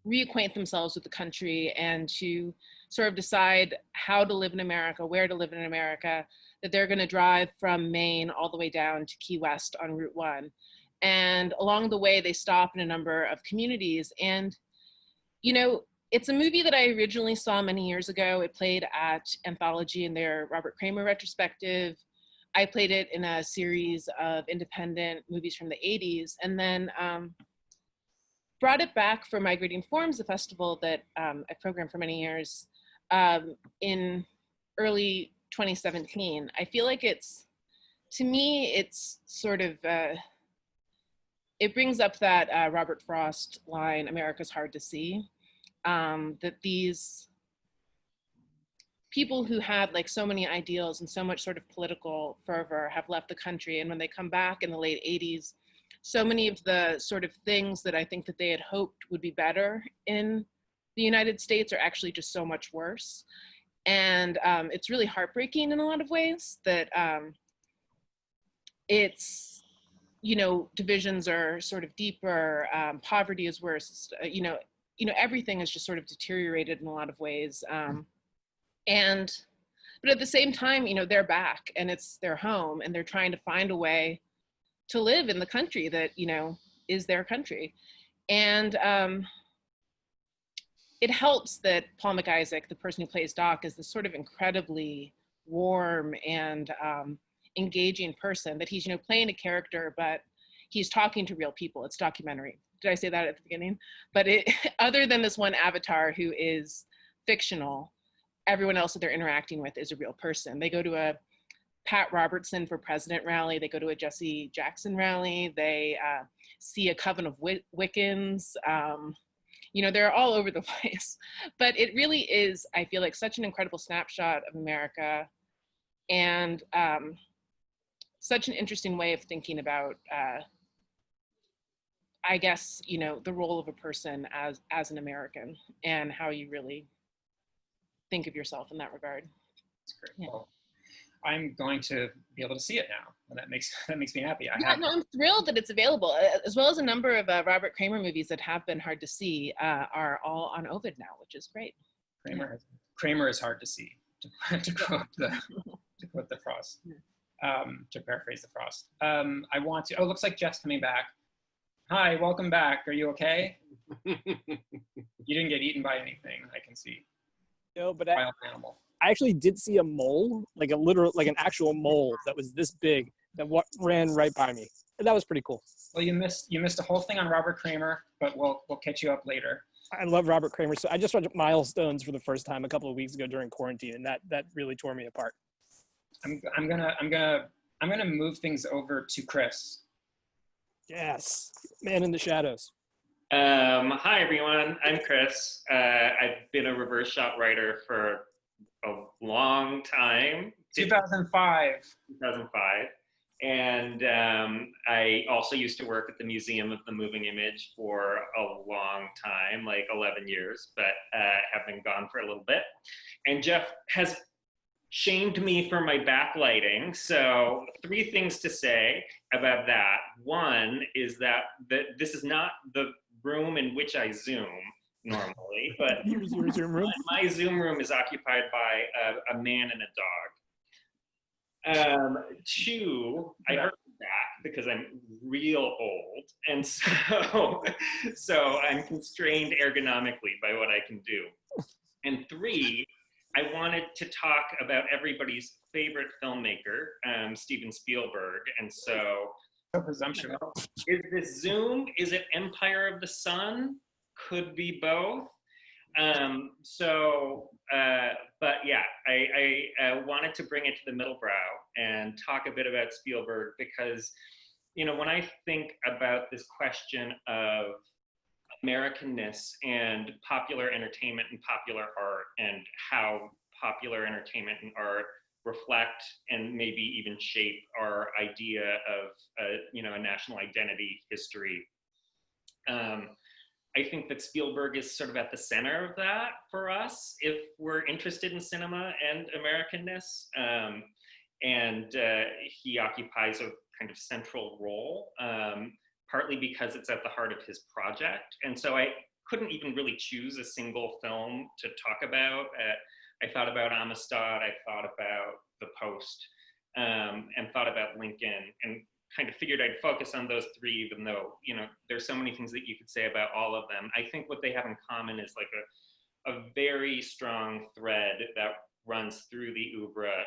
reacquaint themselves with the country and to sort of decide how to live in America, where to live in America, that they're going to drive from Maine all the way down to Key West on Route 1. And along the way, they stop in a number of communities. And, it's a movie that I originally saw many years ago. It played at Anthology in their Robert Kramer retrospective. I played it in a series of independent movies from the 80s, and then brought it back for Migrating Forms, a festival that I programmed for many years, in early 2017. I feel like to me, it's sort of, it brings up that Robert Frost line, America's hard to see, that these people who had like so many ideals and so much sort of political fervor have left the country. And when they come back in the late 80s, so many of the sort of things that I think that they had hoped would be better in the United States are actually just so much worse. And it's really heartbreaking in a lot of ways that it's, divisions are sort of deeper, poverty is worse, everything is just sort of deteriorated in a lot of ways. But at the same time, they're back and it's their home and they're trying to find a way to live in the country that, is their country. And it helps that Paul McIsaac, the person who plays Doc, is this sort of incredibly warm and engaging person, that he's, you know, playing a character, but he's talking to real people. It's documentary. Did I say that at the beginning? But other than this one avatar who is fictional, everyone else that they're interacting with is a real person. They go to a Pat Robertson for President rally. They go to a Jesse Jackson rally. They see a coven of Wiccans. You know, they're all over the place. But it really is, I feel like, such an incredible snapshot of America, and such an interesting way of thinking about, I guess, you know, the role of a person as an American, and how you really think of yourself in that regard. That's great. Yeah. Well, I'm going to be able to see it now, and that makes me happy. I'm thrilled that it's available, as well as a number of Robert Kramer movies that have been hard to see are all on Ovid now, which is great. Kramer is hard to see, to quote the Frost, to paraphrase the Frost. I want to. Oh, looks like Jeff's coming back. Hi, welcome back. Are you okay? You didn't get eaten by anything, I can see. No, but Wild animal. I actually did see a mole, like an actual mole that was this big that ran right by me. And that was pretty cool. Well, you missed a whole thing on Robert Kramer, but we'll catch you up later. I love Robert Kramer. So I just watched Milestones for the first time a couple of weeks ago during quarantine, and that really tore me apart. I'm gonna move things over to Chris. Yes, Man in the Shadows. Hi everyone, I'm Chris. I've been a reverse shot writer for a long time. 2005. And I also used to work at the Museum of the Moving Image for a long time, like 11 years, but have been gone for a little bit. And Jeff has shamed me for my backlighting. So 3 things to say about that. One is that this is not the room in which I Zoom normally, but Your Zoom room? my Zoom room is occupied by a man and a dog. 2, I hurt my back because I'm real old, and so I'm constrained ergonomically by what I can do. And 3, I wanted to talk about everybody's favorite filmmaker, Steven Spielberg, and so presumptuous. Is this Zoom? Is it Empire of the Sun? Could be both. But yeah, I wanted to bring it to the middle brow and talk a bit about Spielberg, because, you know, when I think about this question of Americanness and popular entertainment and popular art, and how popular entertainment and art reflect and maybe even shape our idea of a national identity history. I think that Spielberg is sort of at the center of that for us if we're interested in cinema and Americanness. And he occupies a kind of central role, partly because it's at the heart of his project. And so I couldn't even really choose a single film to talk about. I thought about Amistad, I thought about The Post, and thought about Lincoln, and kind of figured I'd focus on those 3, even though, you know, there's so many things that you could say about all of them. I think what they have in common is like a very strong thread that runs through the oeuvre,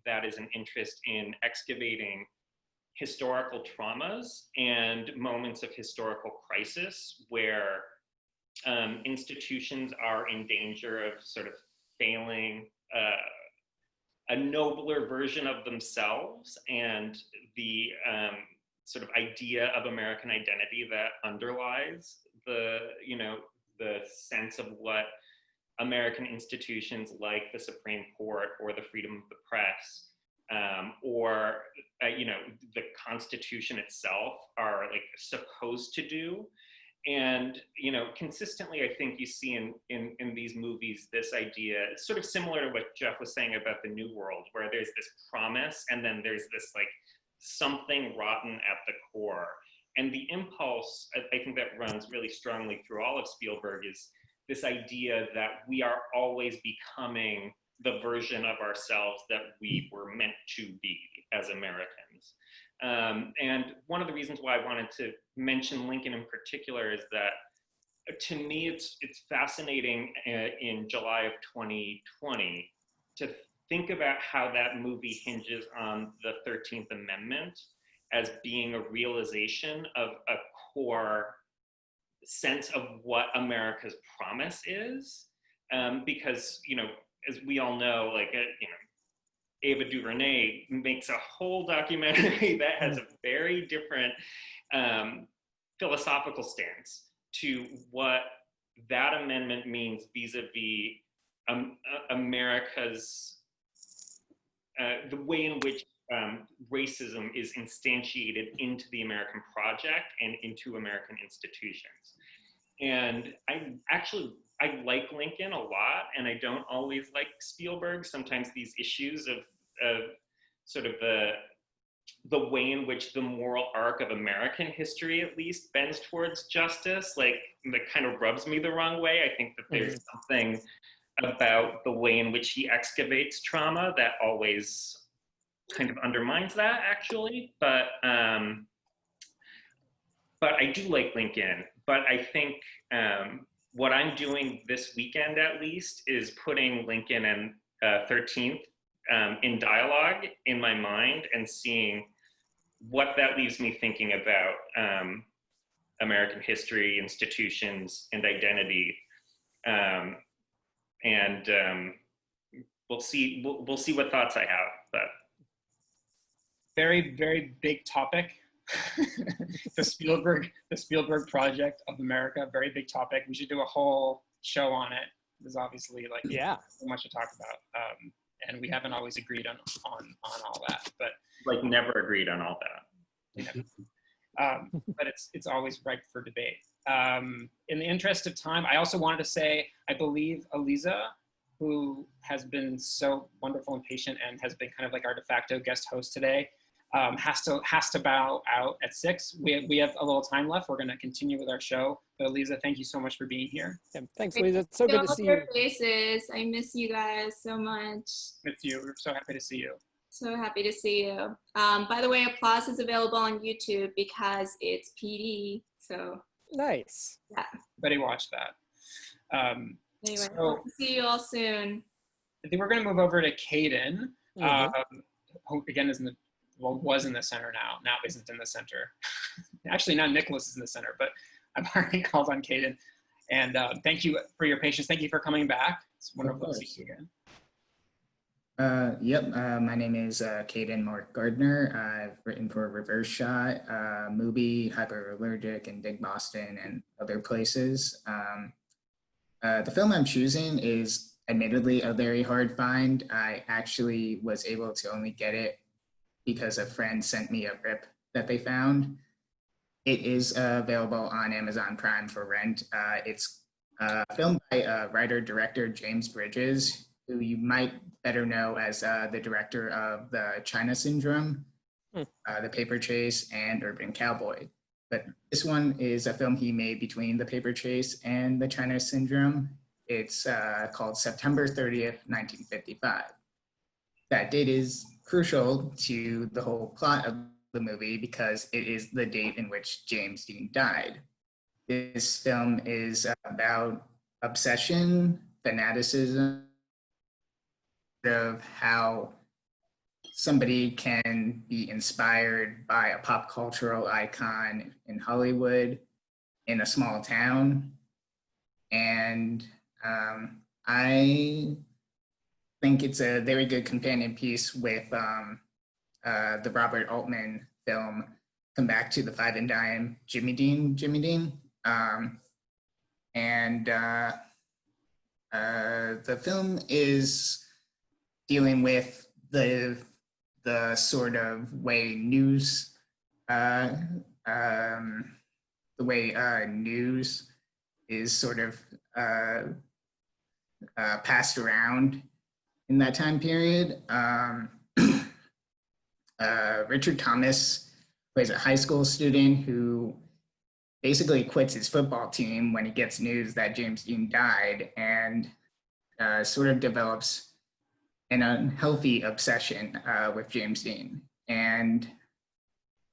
that is an interest in excavating historical traumas and moments of historical crisis where institutions are in danger of sort of failing a nobler version of themselves, and the sort of idea of American identity that underlies the sense of what American institutions like the Supreme Court or the freedom of the press, or the Constitution itself are like supposed to do. And, you know, consistently, I think you see in these movies this idea, it's sort of similar to what Jeff was saying about the New World, where there's this promise and then there's this like something rotten at the core. And the impulse, I think, that runs really strongly through all of Spielberg is this idea that we are always becoming the version of ourselves that we were meant to be as Americans. And one of the reasons why I wanted to mention Lincoln in particular is that to me, it's fascinating in July of 2020 to think about how that movie hinges on the 13th Amendment as being a realization of a core sense of what America's promise is. Because, you know, as we all know, like, you know, Ava DuVernay makes a whole documentary that has a very different philosophical stance to what that amendment means vis-a-vis America's, the way in which racism is instantiated into the American project and into American institutions. And I like Lincoln a lot, and I don't always like Spielberg. Sometimes these issues of sort of the way in which the moral arc of American history, at least, bends towards justice, like, that kind of rubs me the wrong way. I think that there's something about the way in which he excavates trauma that always kind of undermines that, actually. But I do like Lincoln. But I think what I'm doing this weekend, at least, is putting Lincoln and 13th in dialogue in my mind and seeing what that leaves me thinking about American history, institutions, and identity. We'll see what thoughts I have. But very, very big topic. the Spielberg project of America, very big topic. We should do a whole show on it. There's obviously, like, so much to talk about. And we haven't always agreed on all that, but like, never agreed on all that. But it's always ripe for debate. In the interest of time, I also wanted to say, I believe Aliza, who has been so wonderful and patient and has been kind of like our de facto guest host today, has to bow out at 6. We have a little time left. We're going to continue with our show. But Aliza, thank you so much for being here. Yeah, thanks, Aliza. It's so good to see you. Faces. I miss you guys so much. Miss you. We're so happy to see you. So happy to see you. By the way, Applause is available on YouTube because it's PD. So nice. Yeah. Everybody watch that. Anyway, hope to see you all soon. I think we're going to move over to Caden, who again was in the center now isn't in the center. Actually, now Nicholas is in the center, but I've already called on Caden. And thank you for your patience. Thank you for coming back. It's wonderful to see you again. My name is Caden Mark Gardener. I've written for Reverse Shot, Mubi, Hyperallergic, and Big Boston, and other places. The film I'm choosing is admittedly a very hard find. I actually was able to only get it because a friend sent me a rip that they found. It is available on Amazon Prime for rent. It's filmed by writer-director James Bridges, who you might better know as the director of The China Syndrome, The Paper Chase, and Urban Cowboy. But this one is a film he made between The Paper Chase and The China Syndrome. It's called September 30th, 1955. That date is crucial to the whole plot of the movie because it is the date in which James Dean died. This film is about obsession, fanaticism, of how somebody can be inspired by a pop cultural icon in Hollywood in a small town. And I think it's a very good companion piece with the Robert Altman film, Come Back to the Five and Dime, Jimmy Dean. The film is dealing with the sort of way news, news is sort of passed around in that time period. Richard Thomas plays a high school student who basically quits his football team when he gets news that James Dean died, and sort of develops an unhealthy obsession with James Dean. And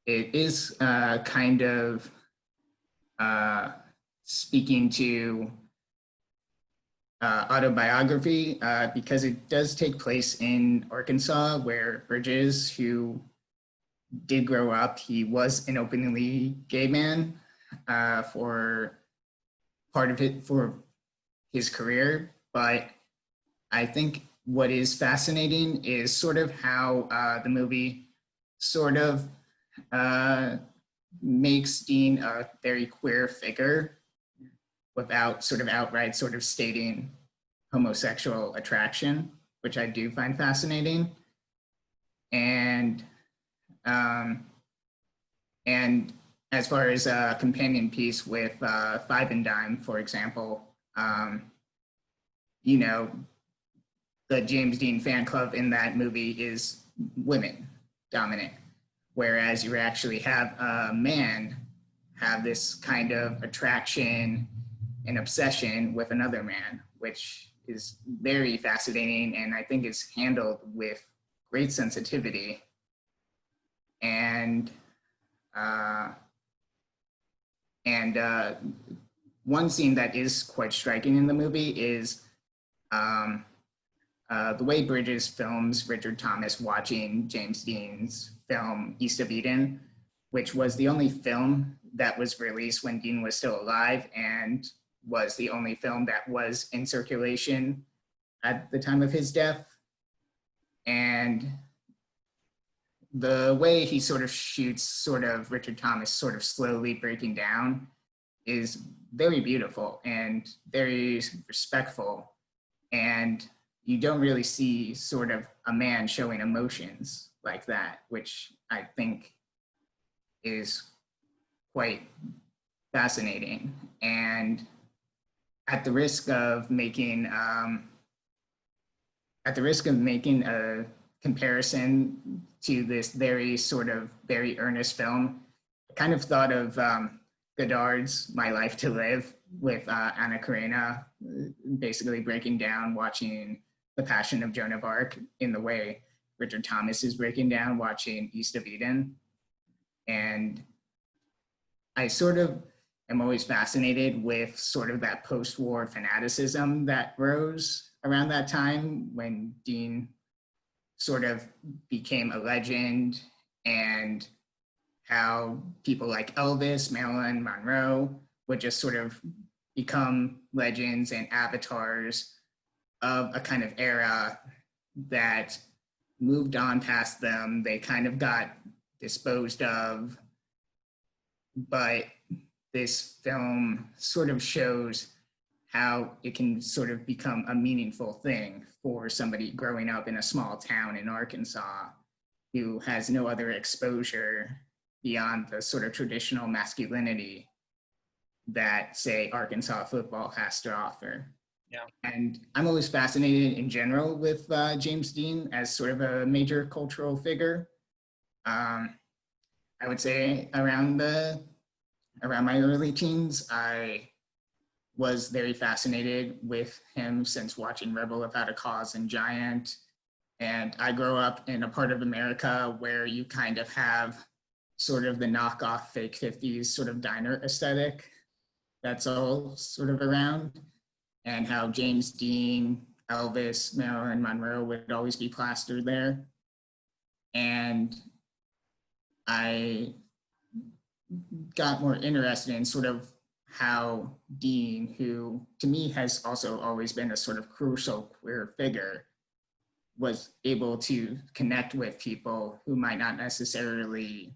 it is kind of speaking to autobiography because it does take place in Arkansas, where Bridges, who did grow up, he was an openly gay man for part of it for his career. But I think what is fascinating is sort of how the movie sort of makes Dean a very queer figure without sort of outright sort of stating homosexual attraction, which I do find fascinating. And as far as a companion piece with Five and Dime, for example, you know, the James Dean fan club in that movie is women dominant, whereas you actually have a man have this kind of attraction and obsession with another man, which is very fascinating and I think is handled with great sensitivity. And one scene that is quite striking in the movie is the way Bridges films Richard Thomas watching James Dean's film East of Eden, which was the only film that was released when Dean was still alive and was the only film that was in circulation at the time of his death. And the way he sort of shoots sort of Richard Thomas sort of slowly breaking down is very beautiful and very respectful. And you don't really see sort of a man showing emotions like that, which I think is quite fascinating. And at the risk of making a comparison to this very sort of very earnest film, I kind of thought of Godard's My Life to Live with Anna Karenina, basically breaking down, watching The Passion of Joan of Arc in the way Richard Thomas is breaking down, watching East of Eden. And I sort of am always fascinated with sort of that post-war fanaticism that rose around that time when Dean sort of became a legend, and how people like Elvis, Marilyn Monroe would just sort of become legends and avatars of a kind of era that moved on past them. They kind of got disposed of, but this film sort of shows how it can sort of become a meaningful thing for somebody growing up in a small town in Arkansas who has no other exposure beyond the sort of traditional masculinity that, say, Arkansas football has to offer. Yeah. And I'm always fascinated in general with James Dean as sort of a major cultural figure. I would say around my early teens, I was very fascinated with him since watching Rebel Without a Cause and Giant. And I grew up in a part of America where you kind of have sort of the knockoff fake 50s sort of diner aesthetic that's all sort of around, and how James Dean, Elvis, Marilyn Monroe would always be plastered there. And I got more interested in sort of how Dean, who to me has also always been a sort of crucial queer figure, was able to connect with people who might not necessarily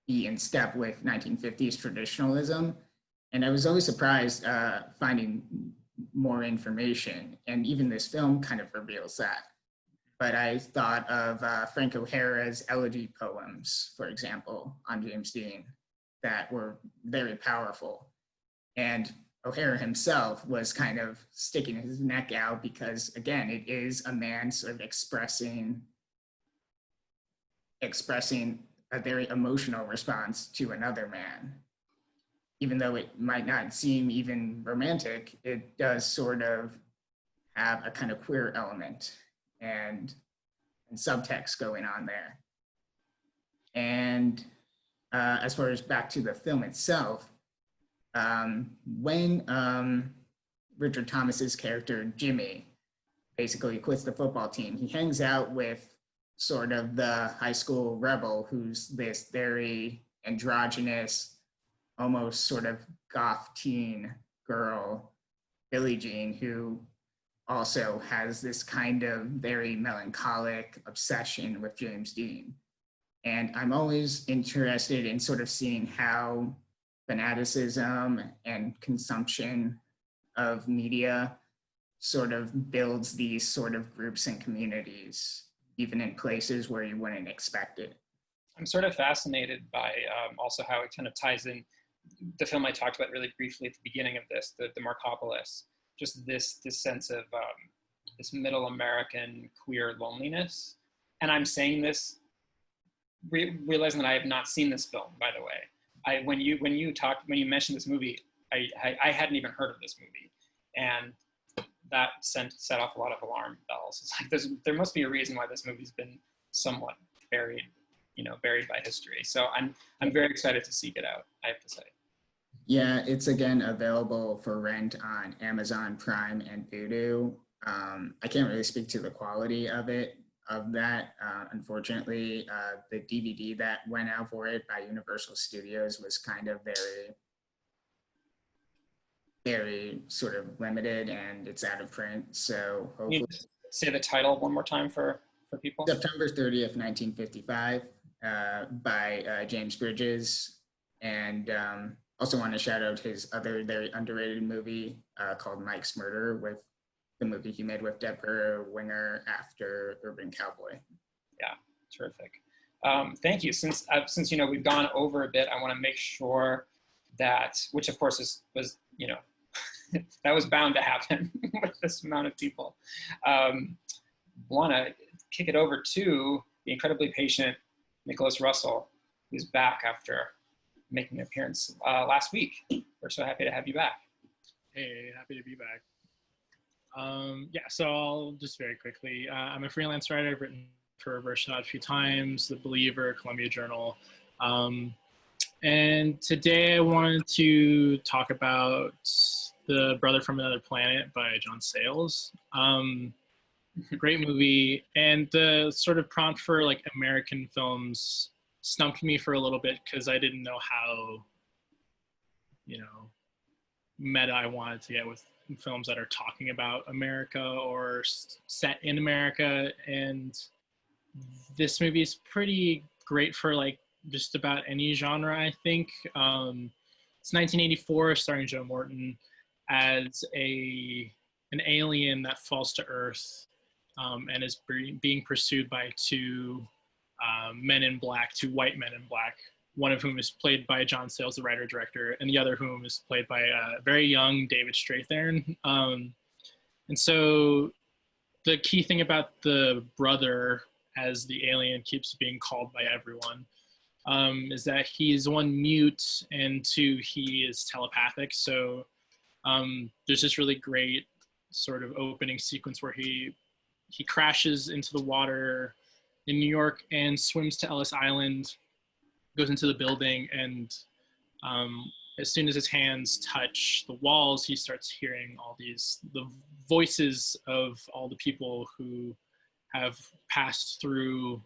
be in step with 1950s traditionalism. And I was always surprised finding more information. And even this film kind of reveals that. But I thought of Frank O'Hara's elegy poems, for example, on James Dean, that were very powerful. And O'Hara himself was kind of sticking his neck out because, again, it is a man sort of expressing a very emotional response to another man. Even though it might not seem even romantic, it does sort of have a kind of queer element and subtext going on there. And as far as back to the film itself, When Richard Thomas's character, Jimmy, basically quits the football team, he hangs out with sort of the high school rebel who's this very androgynous, almost sort of goth teen girl, Billie Jean, who also has this kind of very melancholic obsession with James Dean. And I'm always interested in sort of seeing how fanaticism and consumption of media sort of builds these sort of groups and communities, even in places where you wouldn't expect it. I'm sort of fascinated by also how it kind of ties in the film I talked about really briefly at the beginning of this, the Markopolis, just this sense of this middle American queer loneliness. And I'm saying this, realizing that I have not seen this film, by the way. When you mentioned this movie, I hadn't even heard of this movie. And that set off a lot of alarm bells. It's like there must be a reason why this movie's been somewhat buried by history. So I'm very excited to seek it out, I have to say. Yeah, it's again available for rent on Amazon Prime and Vudu. I can't really speak to the quality of that. Unfortunately, the DVD that went out for it by Universal Studios was kind of very sort of limited, and it's out of print. So hopefully, can you just say the title one more time for people? September 30th, 1955, by James Bridges. And also want to shout out his other very underrated movie called Mike's Murder, with the movie he made with Deborah Winger after Urban Cowboy. Yeah, terrific. Thank you. Since we've gone over a bit, I want to make sure that, which of course was that was bound to happen with this amount of people. Want to kick it over to the incredibly patient Nicholas Russell, who's back after making an appearance last week. We're so happy to have you back. Hey, happy to be back. So I'll just very quickly, I'm a freelance writer. I've written for Reverse Shot a few times, The Believer, Columbia Journal. And today I wanted to talk about The Brother from Another Planet by John Sayles. Great movie. And the sort of prompt for like American films stumped me for a little bit because I didn't know how, meta I wanted to get with films that are talking about America or set in America. And this movie is pretty great for like just about any genre, I think. It's 1984, starring Joe Morton as an alien that falls to Earth and is being pursued by two men in black, two white men in black, one of whom is played by John Sayles, the writer-director, and the other whom is played by a very young David Strathairn. And so the key thing about the brother, as the alien keeps being called by everyone, is that he's one, mute, and two, he is telepathic. So there's this really great sort of opening sequence where he crashes into the water in New York and swims to Ellis Island, goes into the building, and as soon as his hands touch the walls, he starts hearing the voices of all the people who have passed through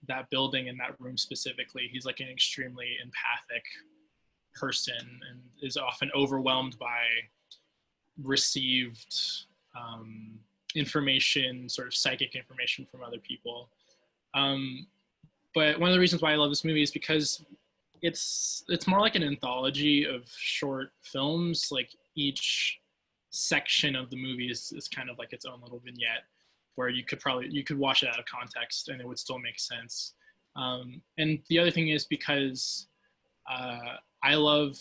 that building and that room specifically. He's like an extremely empathic person and is often overwhelmed by received information, sort of psychic information from other people. But one of the reasons why I love this movie is because it's more like an anthology of short films. Like each section of the movie is kind of like its own little vignette where you could watch it out of context and it would still make sense. And the other thing is because I love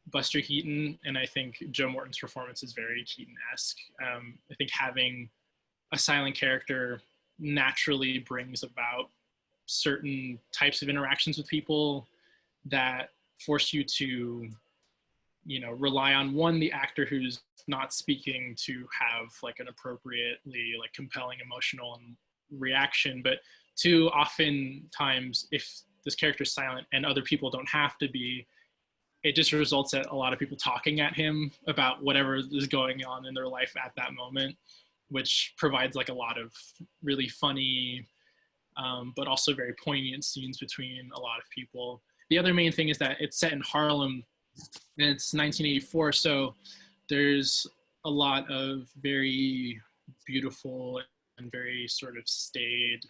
Buster Keaton, and I think Joe Morton's performance is very Keaton-esque. I think having a silent character naturally brings about certain types of interactions with people that force you to, rely on, one, the actor who's not speaking to have like an appropriately like compelling emotional reaction, but two, oftentimes if this character is silent and other people don't have to be, it just results in a lot of people talking at him about whatever is going on in their life at that moment, which provides like a lot of really funny, but also very poignant scenes between a lot of people. The other main thing is that it's set in Harlem, and it's 1984, so there's a lot of very beautiful and very sort of staid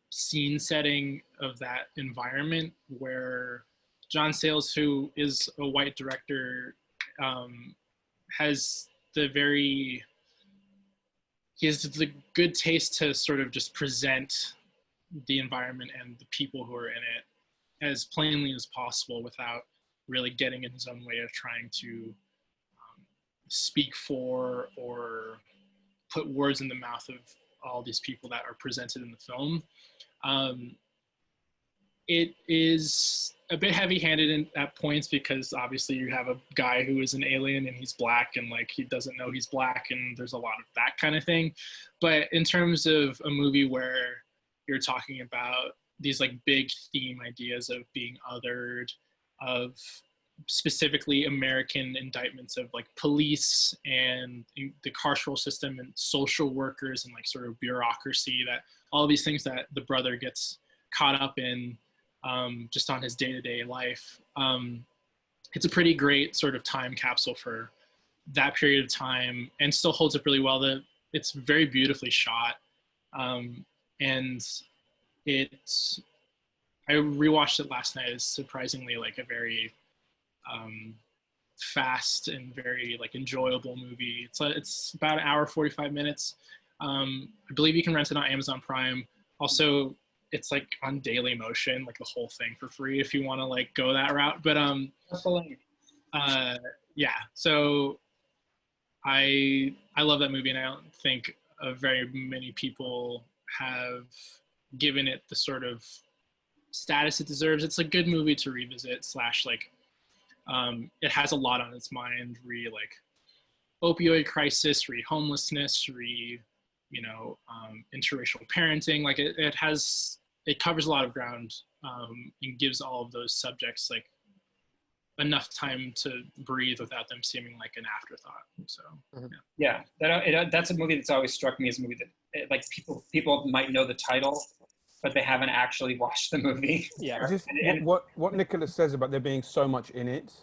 scene setting of that environment, where John Sayles, who is a white director, has the good taste to sort of just present the environment and the people who are in it as plainly as possible without really getting in his own way of trying to speak for or put words in the mouth of all these people that are presented in the film. It is a bit heavy-handed at points because obviously you have a guy who is an alien and he's black and like he doesn't know he's black, and there's a lot of that kind of thing. But in terms of a movie where you're talking about these like big theme ideas of being othered, of specifically American indictments of like police and the carceral system and social workers and like sort of bureaucracy, that all these things that the brother gets caught up in just on his day-to-day life. It's a pretty great sort of time capsule for that period of time, and still holds up really well. It's very beautifully shot, and I rewatched it last night. It's surprisingly like a very fast and very like enjoyable movie. It's about an hour 45 minutes. I believe you can rent it on Amazon Prime. Also, it's like on Daily Motion, like the whole thing for free if you want to like go that route. But yeah, so I love that movie, and I don't think very many people have given it the sort of status it deserves. It's a good movie to revisit / like it has a lot on its mind, like opioid crisis, homelessness, interracial parenting. Like it covers a lot of ground, and gives all of those subjects like enough time to breathe without them seeming like an afterthought. So yeah, that's a movie that's always struck me as a movie that like people might know the title, but they haven't actually watched the movie. Yeah. What Nicholas says about there being so much in it,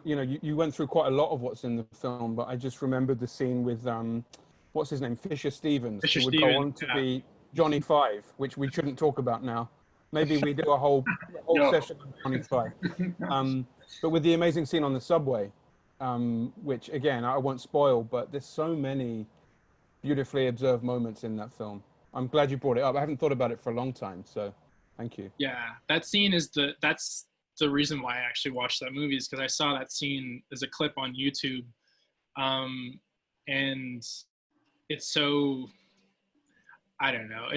you went through quite a lot of what's in the film, but I just remembered the scene with what's his name, Fisher Stevens, who would go on to be Johnny Five, which we shouldn't talk about now. Maybe we do a whole session on Johnny Five. But with the amazing scene on the subway, which again I won't spoil, but there's so many beautifully observed moments in that film. I'm glad you brought it up. I haven't thought about it for a long time, so thank you. Yeah, that scene that's the reason why I actually watched that movie, is because I saw that scene as a clip on YouTube, and it's so, I don't know.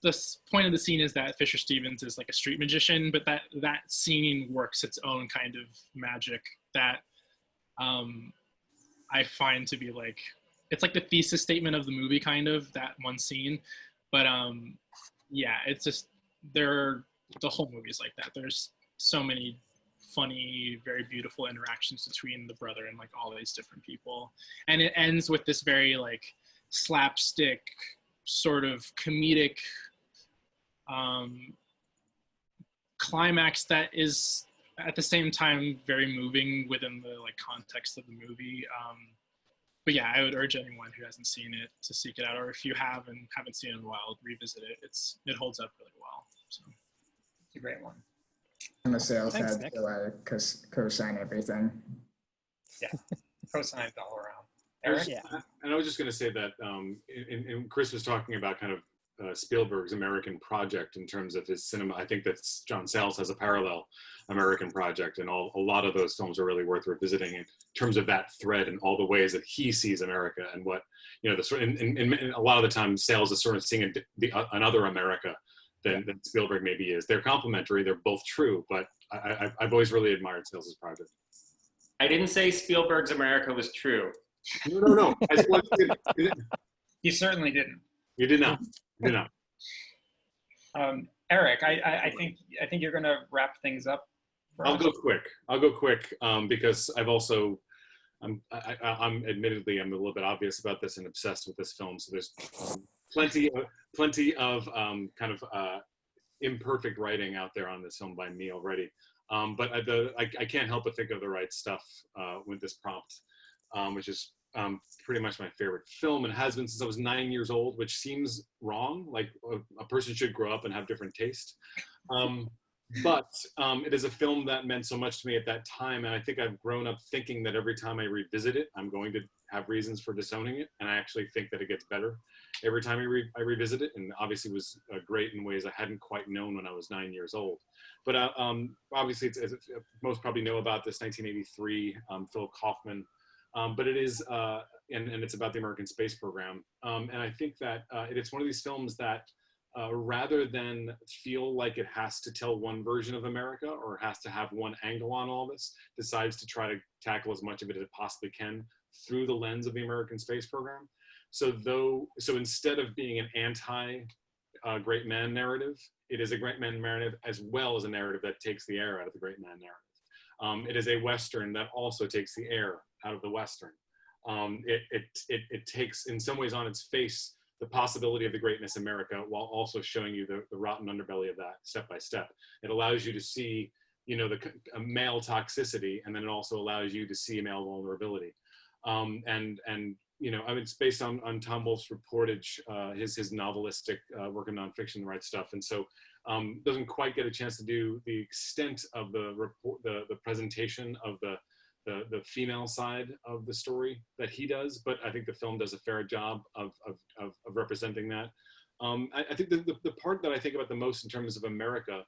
The point of the scene is that Fisher Stevens is like a street magician, but that scene works its own kind of magic that I find to be like, it's like the thesis statement of the movie, kind of, that one scene. But yeah, it's just, the whole movie is like that. There's so many funny, very beautiful interactions between the brother and like all these different people. And it ends with this very like slapstick sort of comedic climax that is at the same time very moving within the like context of the movie. But yeah, I would urge anyone who hasn't seen it to seek it out, or if you have and haven't seen it in a while, revisit it. It holds up really well. So it's a great one. I'm a sales head, so I co-sign everything. Yeah, co-signs all around. Eric? And I was just going to say that, and Chris was talking about kind of Spielberg's American project in terms of his cinema. I think that John Sayles has a parallel American project, and a lot of those films are really worth revisiting in terms of that thread and all the ways that he sees America, and what, and a lot of the time Sayles is sort of seeing another America than Spielberg maybe is. They're complementary, they're both true, but I've always really admired Sayles' project. I didn't say Spielberg's America was true. No. You certainly didn't. You did not. You did not. Eric, I think you're going to wrap things up. I'll go quick because I've also, I'm admittedly, I'm a little bit obvious about this and obsessed with this film. So there's plenty of kind of imperfect writing out there on this film by me already. But I can't help but think of the right stuff with this prompt, which is pretty much my favorite film, and has been since I was 9 years old, which seems wrong. Like a person should grow up and have different taste. But it is a film that meant so much to me at that time, and I think I've grown up thinking that every time I revisit it, I'm going to have reasons for disowning it, and I actually think that it gets better every time I revisit it, and obviously was great in ways I hadn't quite known when I was 9 years old. But obviously, it's, as most probably know about this, 1983, Philip Kaufman, but it is, and it's about the American space program, and I think that it's one of these films that rather than feel like it has to tell one version of America or has to have one angle on all this, decides to try to tackle as much of it as it possibly can through the lens of the American space program. So instead of being an anti-great man narrative, it is a great man narrative as well as a narrative that takes the air out of the great man narrative. It is a Western that also takes the air out of the Western. It takes, in some ways, on its face, the possibility of the greatness of America, while also showing you the rotten underbelly of that step by step. It allows you to see, the male toxicity, and then it also allows you to see male vulnerability. And it's based on Tom Wolfe's reportage, his novelistic work in nonfiction, The Right Stuff, and so doesn't quite get a chance to do the extent of the presentation of the female side of the story that he does, but I think the film does a fair job of representing that. I think the part that I think about the most in terms of America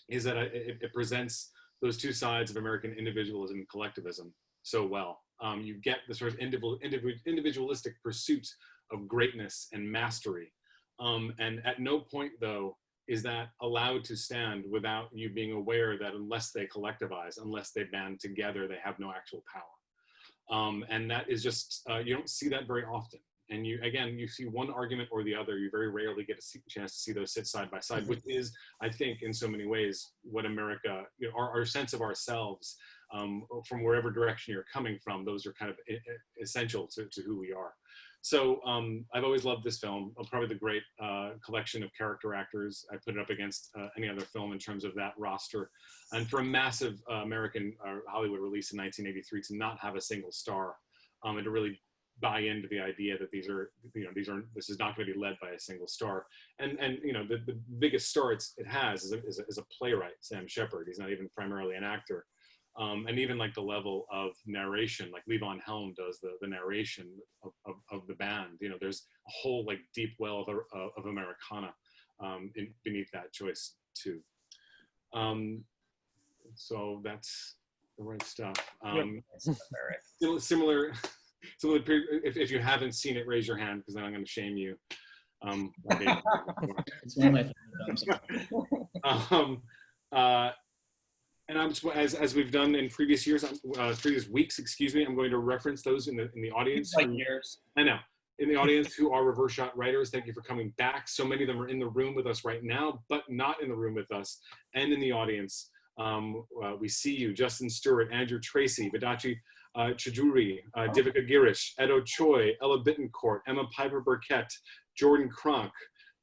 is that it presents those two sides of American individualism and collectivism so well. You get the sort of individualistic pursuit of greatness and mastery, and at no point, though, is that allowed to stand without you being aware that unless they collectivize, unless they band together, they have no actual power. And that is just, you don't see that very often. And you see one argument or the other. You very rarely get a chance to see those sit side by side, which is, I think, in so many ways, what America, our sense of ourselves, from wherever direction you're coming from, those are kind of essential to who we are. So I've always loved this film, probably the great collection of character actors. I put it up against any other film in terms of that roster. And for a massive American Hollywood release in 1983 to not have a single star, and to really buy into the idea that this is not going to be led by a single star. And the biggest star it has is a playwright, Sam Shepard. He's not even primarily an actor. And even like the level of narration, like Levon Helm does the narration of the band. There's a whole like deep well of Americana beneath that choice too. So that's The Right Stuff. Similar. If you haven't seen it, raise your hand because then I'm going to shame you. It's one of my favorite films. And I'm just, as we've done in previous years, previous weeks, I'm going to reference those in the audience. Like years. I know. In the audience who are reverse shot writers, thank you for coming back. So many of them are in the room with us right now, but not in the room with us. And in the audience, we see you, Justin Stewart, Andrew Tracy, Vidachi Chajuri, Divika Girish, Edo Choi, Ella Bittencourt, Emma Piper Burkett, Jordan Kronk,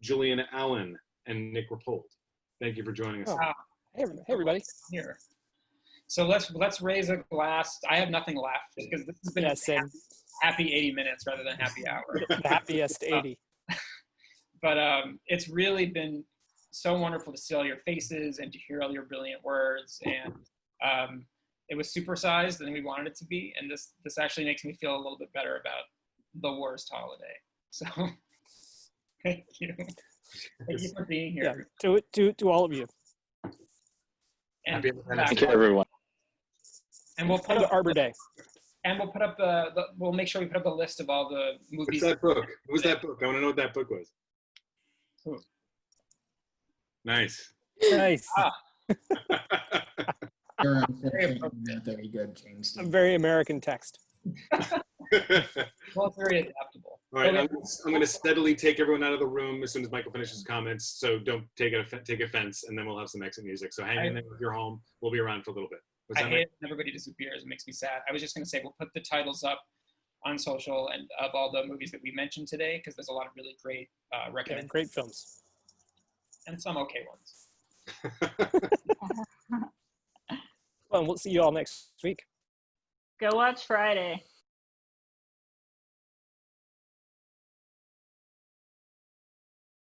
Julian Allen, and Nick Rapold. Thank you for joining us. Hey everybody. Here. So let's raise a glass. I have nothing left because this has been a happy 80 minutes rather than happy hour. The happiest 80. But it's really been so wonderful to see all your faces and to hear all your brilliant words. And it was supersized than we wanted it to be. And this actually makes me feel a little bit better about the worst holiday. So thank you. Thank you for being here. Yeah, to all of you. And thank you, everyone. And we'll put up Arbor Day. And we'll put up we'll make sure we put up a list of all the movies. What's that book? What was that book? I want to know what that book was. Ooh. Nice. Very good, James. A very American text. Well, it's very adaptable. All right, I'm going to steadily take everyone out of the room as soon as Michael finishes his comments. So don't take offense, and then we'll have some exit music. So hang in there with your home. We'll be around for a little bit. I hate everybody disappears. It makes me sad. I was just going to say we'll put the titles up on social and of all the movies that we mentioned today, because there's a lot of really great recommendations. Great films. And some okay ones. Well, we'll see you all next week. Go watch Friday.